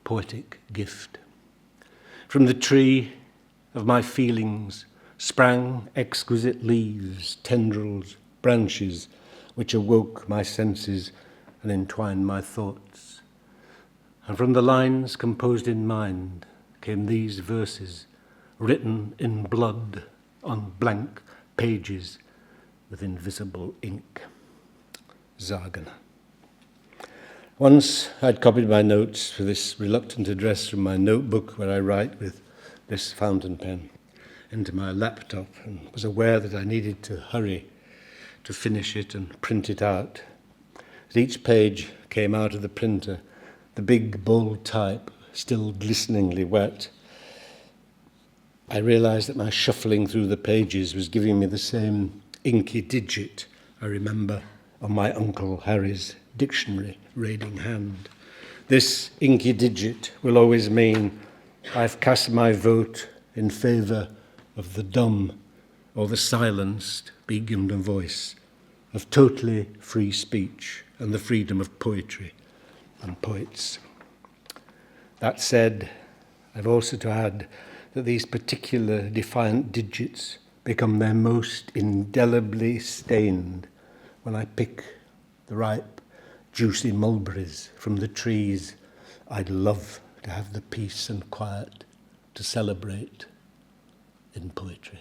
Poetic gift. From the tree of my feelings sprang exquisite leaves, tendrils, branches, which awoke my senses and entwined my thoughts. And from the lines composed in mind came these verses, written in blood on blank pages with invisible ink. Zarganar. Once I'd copied my notes for this reluctant address from my notebook where I write with this fountain pen into my laptop, and was aware that I needed to hurry to finish it and print it out. As each page came out of the printer, the big bold type still glisteningly wet, I realized that my shuffling through the pages was giving me the same inky digit I remember on my Uncle Harry's dictionary raiding hand. This inky digit will always mean I've cast my vote in favour of the dumb or the silenced, be given a voice, of totally free speech and the freedom of poetry and poets. That said, I've also to add that these particular defiant digits become their most indelibly stained when I pick the ripe juicy mulberries from the trees. I'd love to have the peace and quiet to celebrate in poetry.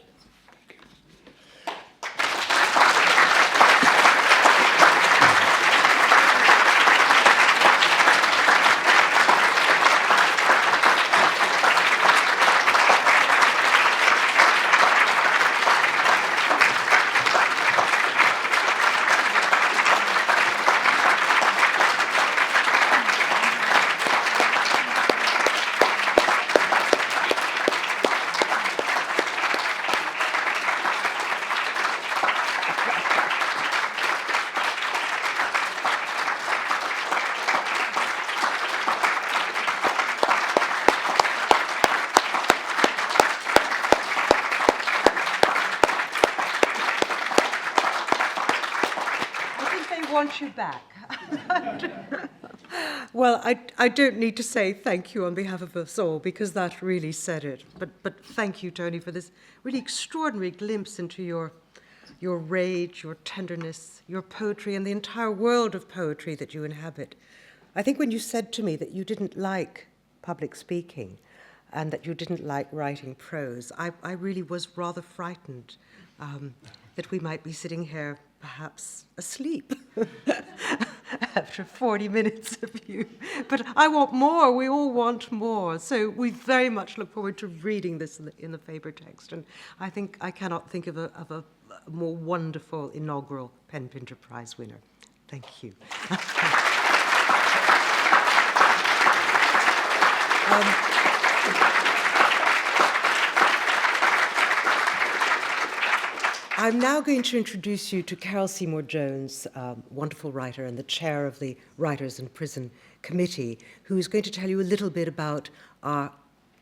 Want you back. Well, I don't need to say thank you on behalf of us all, because that really said it. But thank you, Tony, for this really extraordinary glimpse into your rage, your tenderness, your poetry, and the entire world of poetry that you inhabit. I think when you said to me that you didn't like public speaking and that you didn't like writing prose, I really was rather frightened that we might be sitting here perhaps asleep after 40 minutes of you. But I want more. We all want more. So we very much look forward to reading this in the Faber text. And I think I cannot think of a more wonderful inaugural PEN Pinter Prize winner. Thank you. I'm now going to introduce you to Carol Seymour-Jones, wonderful writer and the chair of the Writers in Prison Committee, who is going to tell you a little bit about our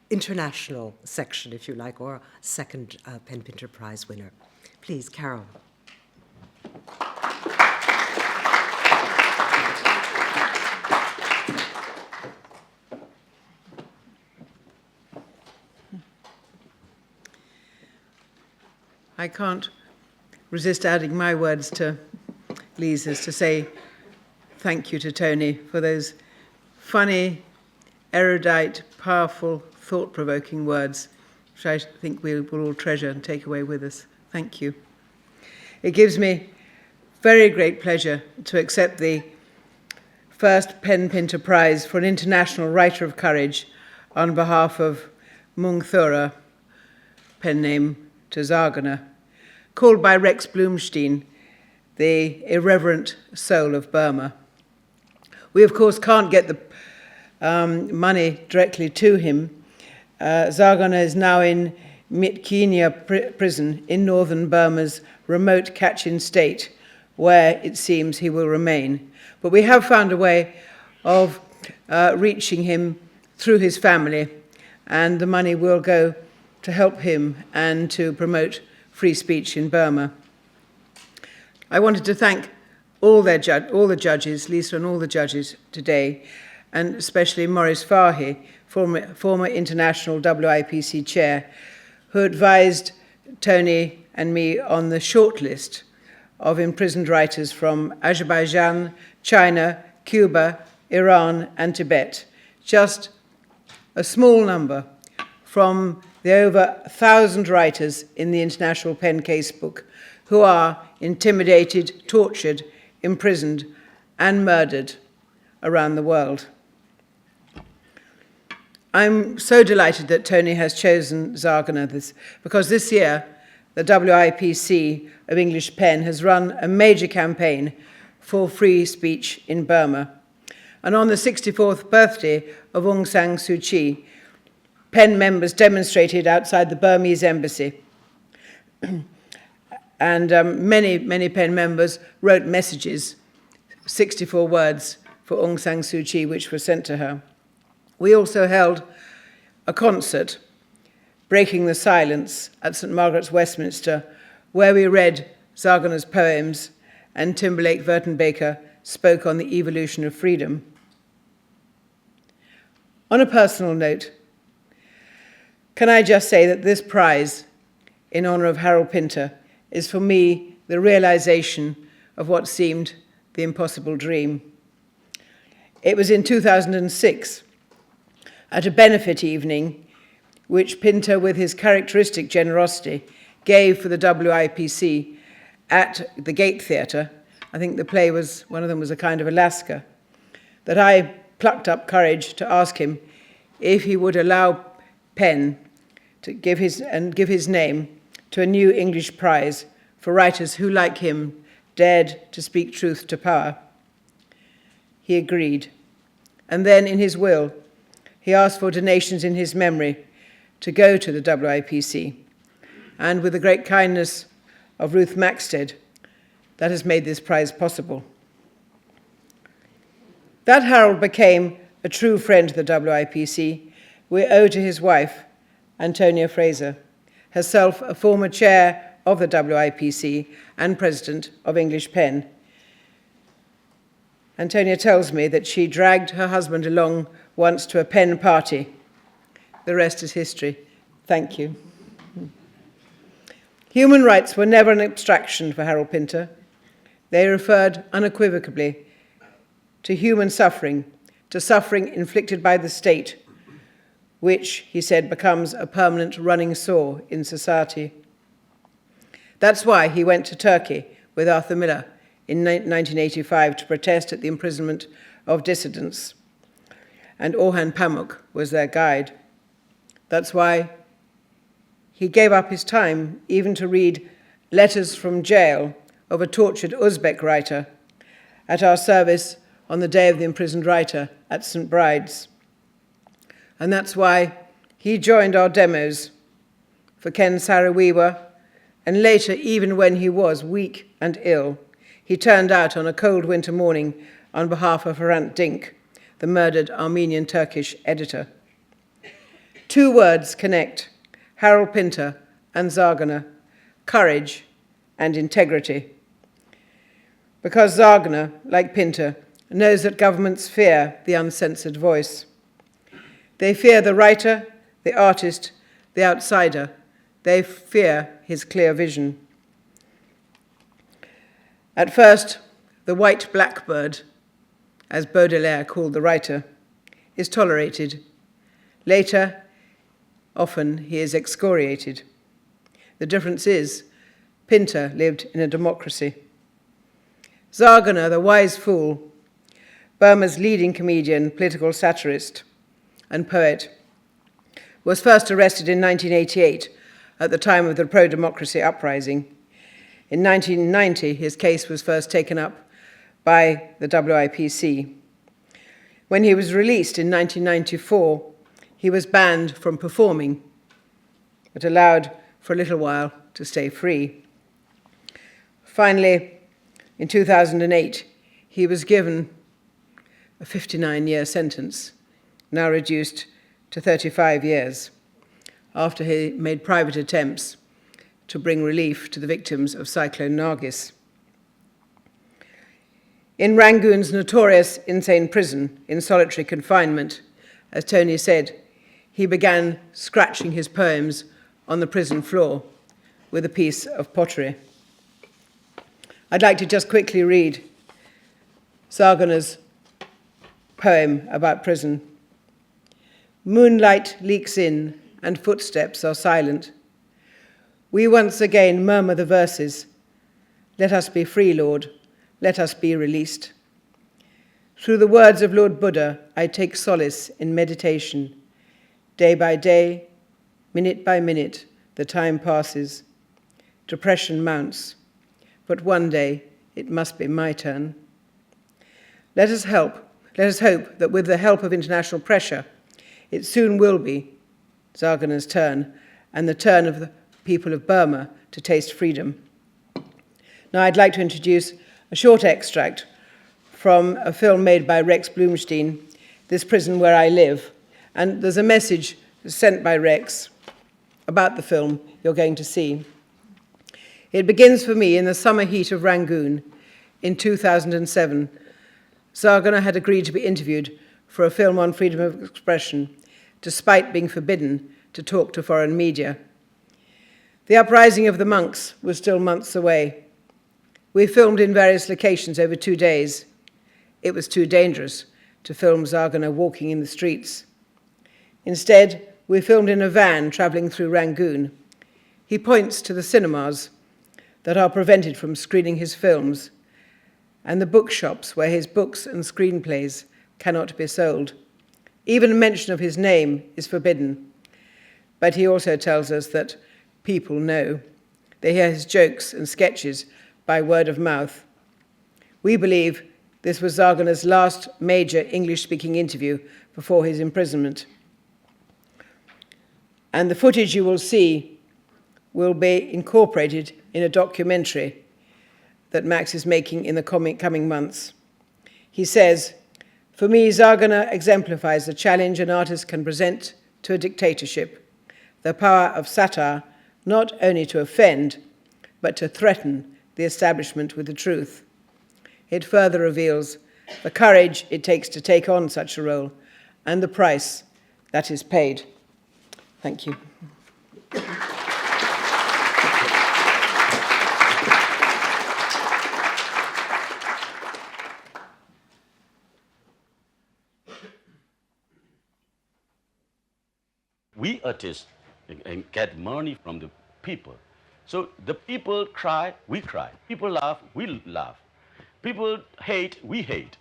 international section, if you like, or second PEN Pinter Prize winner. Please, Carol. I can't resist adding my words to Lisa's to say thank you to Tony for those funny, erudite, powerful, thought-provoking words, which I think we will all treasure and take away with us. Thank you. It gives me very great pleasure to accept the first PEN Pinter Prize for an international writer of courage on behalf of Maung Thura, pen name to Zarganar, called by Rex Blumstein the irreverent soul of Burma. We, of course, can't get the money directly to him. Zarganar is now in Mitkinia prison in northern Burma's remote Kachin state, where it seems he will remain. But we have found a way of reaching him through his family, and the money will go to help him and to promote free speech in Burma. I wanted to thank all the judges, Lisa and all the judges today, and especially Maurice Fahy, former international WIPC chair, who advised Tony and me on the shortlist of imprisoned writers from Azerbaijan, China, Cuba, Iran, and Tibet. Just a small number from the over 1,000 writers in the International PEN Casebook who are intimidated, tortured, imprisoned, and murdered around the world. I'm so delighted that Tony has chosen Zarganar because this year the WIPC of English PEN has run a major campaign for free speech in Burma. And on the 64th birthday of Aung San Suu Kyi, PEN members demonstrated outside the Burmese embassy. And many PEN members wrote messages, 64 words for Aung San Suu Kyi, which were sent to her. We also held a concert, Breaking the Silence, at St. Margaret's, Westminster, where we read Zarganar's poems and Timberlake Wertenbaker spoke on the evolution of freedom. On a personal note, can I just say that this prize, in honor of Harold Pinter, is for me the realization of what seemed the impossible dream. It was in 2006, at a benefit evening, which Pinter, with his characteristic generosity, gave for the WIPC at the Gate Theatre. I think the play was, one of them was a kind of Alaska, that I plucked up courage to ask him if he would allow PEN to give his name to a new English prize for writers who, like him, dared to speak truth to power. He agreed. And then in his will, he asked for donations in his memory to go to the WIPC. And with the great kindness of Ruth Maxted, that has made this prize possible. That Harold became a true friend of the WIPC, we owe to his wife, Antonia Fraser, herself a former chair of the WIPC and president of English PEN. Antonia tells me that she dragged her husband along once to a PEN party. The rest is history. Thank you. Human rights were never an abstraction for Harold Pinter. They referred unequivocally to human suffering, to suffering inflicted by the state, which, he said, becomes a permanent running sore in society. That's why he went to Turkey with Arthur Miller in 1985 to protest at the imprisonment of dissidents, and Orhan Pamuk was their guide. That's why he gave up his time even to read letters from jail of a tortured Uzbek writer at our service on the Day of the Imprisoned Writer at St. Bride's. And that's why he joined our demos for Ken Saro-Wiwa, and later, even when he was weak and ill, he turned out on a cold winter morning on behalf of Hrant Dink, the murdered Armenian-Turkish editor. Two words connect Harold Pinter and Zarganar: courage and integrity. Because Zarganar, like Pinter, knows that governments fear the uncensored voice. They fear the writer, the artist, the outsider. They fear his clear vision. At first, the white blackbird, as Baudelaire called the writer, is tolerated. Later, often he is excoriated. The difference is, Pinter lived in a democracy. Zarganar, the wise fool, Burma's leading comedian, political satirist, and poet, was first arrested in 1988 at the time of the pro-democracy uprising. In 1990, his case was first taken up by the WIPC. When he was released in 1994, he was banned from performing, but allowed for a little while to stay free. Finally, in 2008, he was given a 59-year sentence, now reduced to 35 years, after he made private attempts to bring relief to the victims of Cyclone Nargis. In Rangoon's notorious insane prison, in solitary confinement, as Tony said, he began scratching his poems on the prison floor with a piece of pottery. I'd like to just quickly read Zarganar's poem about prison. Moonlight leaks in, and footsteps are silent. We once again murmur the verses. Let us be free, Lord. Let us be released. Through the words of Lord Buddha, I take solace in meditation. Day by day, minute by minute, the time passes. Depression mounts. But one day, it must be my turn. Let us hope that with the help of international pressure, it soon will be Zarganar's turn and the turn of the people of Burma to taste freedom. Now I'd like to introduce a short extract from a film made by Rex Blumstein, This Prison Where I Live. And there's a message sent by Rex about the film you're going to see. It begins for me in the summer heat of Rangoon in 2007. Zarganar had agreed to be interviewed for a film on freedom of expression, despite being forbidden to talk to foreign media. The uprising of the monks was still months away. We filmed in various locations over 2 days. It was too dangerous to film Zarganar walking in the streets. Instead, we filmed in a van travelling through Rangoon. He points to the cinemas that are prevented from screening his films and the bookshops where his books and screenplays cannot be sold. Even mention of his name is forbidden. But he also tells us that people know. They hear his jokes and sketches by word of mouth. We believe this was Zarganar's last major English-speaking interview before his imprisonment. And the footage you will see will be incorporated in a documentary that Max is making in the coming months. He says, "For me, Zarganar exemplifies the challenge an artist can present to a dictatorship, the power of satire not only to offend, but to threaten the establishment with the truth. It further reveals the courage it takes to take on such a role and the price that is paid." Thank you. We artists get money from the people. So the people cry, we cry. People laugh, we laugh. People hate, we hate.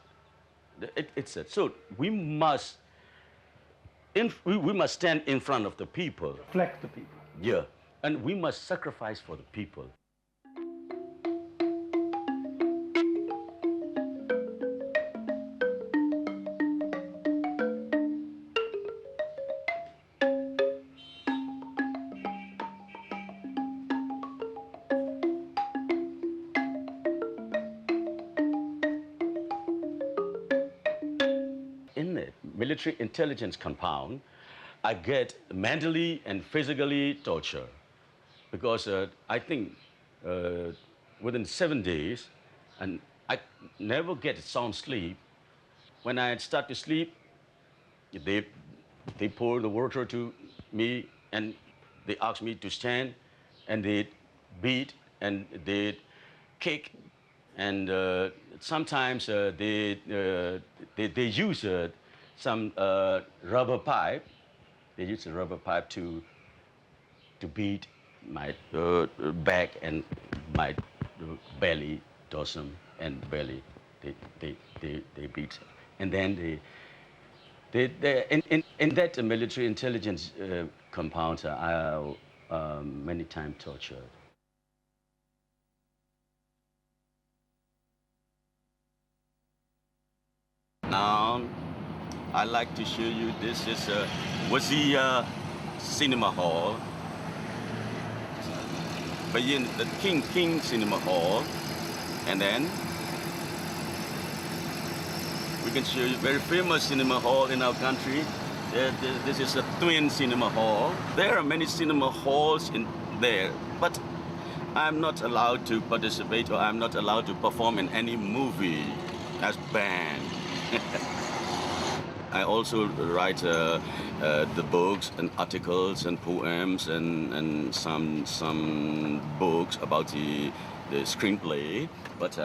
It's it. So we must stand in front of the people. Reflect the people. Yeah, and we must sacrifice for the people. In the military intelligence compound, I get mentally and physically torture because I think within 7 days, and I never get sound sleep. When I start to sleep, they pour the water to me and they ask me to stand, and they beat and they kick, and sometimes they use some rubber pipe. They use a rubber pipe to beat my back and my belly, dorsum and belly. They beat, and then in that military intelligence compound, I many times tortured. Now, I'd like to show you, this is Wazia Cinema Hall. But in the King Cinema Hall. And then we can show you a very famous cinema hall in our country. This is a twin cinema hall. There are many cinema halls in there, but I'm not allowed to participate, or I'm not allowed to perform in any movie as banned. I also write the books and articles and poems and some books about the screenplay, but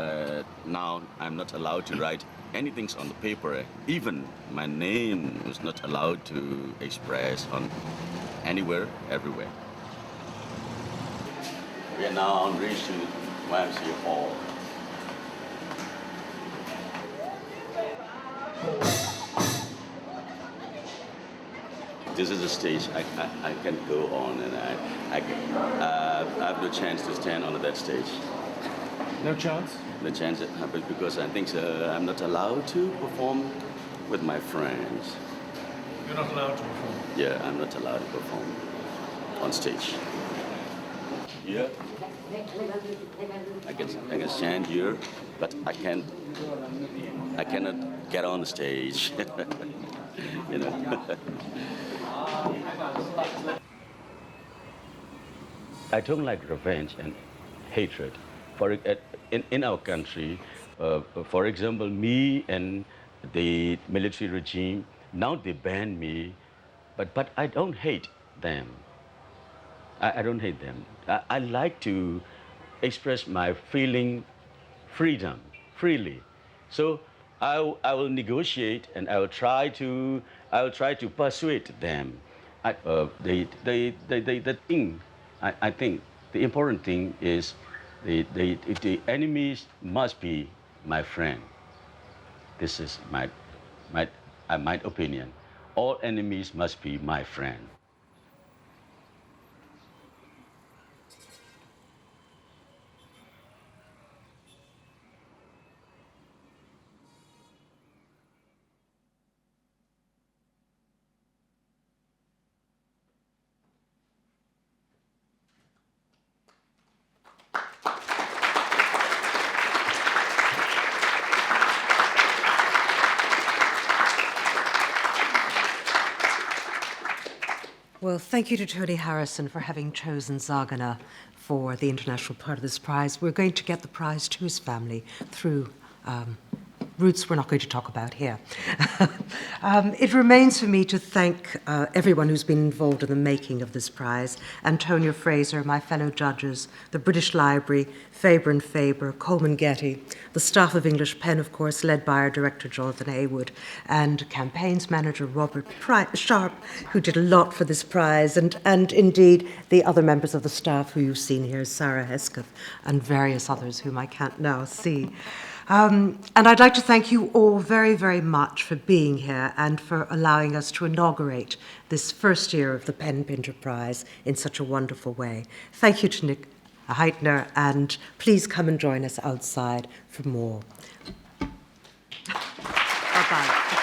now I'm not allowed to write anything on the paper. Even my name is not allowed to express on anywhere, everywhere. We are now on reach to YMCA Hall. This is a stage I can go on, and I have no chance to stand on that stage. No chance? No chance, because I think I'm not allowed to perform with my friends. You're not allowed to perform? Yeah, I'm not allowed to perform on stage. Yeah. I can stand here, but I cannot get on the stage. You know. I don't like revenge and hatred. In our country, for example, me and the military regime, now they ban me, but I don't hate them. I don't hate them. I like to express my feeling freely. So I will negotiate and I will try to persuade them. The thing, I think the important thing is the enemies must be my friend. This is my opinion. All enemies must be my friend. Well, thank you to Tony Harrison for having chosen Zarganar for the international part of this prize. We're going to get the prize to his family through routes we're not going to talk about here. It remains for me to thank everyone who's been involved in the making of this prize: Antonia Fraser, my fellow judges, the British Library, Faber and Faber, Coleman Getty, the staff of English PEN, of course, led by our director Jonathan Haywood, and campaigns manager Robert Sharp, who did a lot for this prize, and indeed the other members of the staff who you've seen here, Sarah Hesketh, and various others whom I can't now see. And I'd like to thank you all very, very much for being here and for allowing us to inaugurate this first year of the PEN Pinter Prize in such a wonderful way. Thank you to Nick Hytner, and please come and join us outside for more. Bye-bye.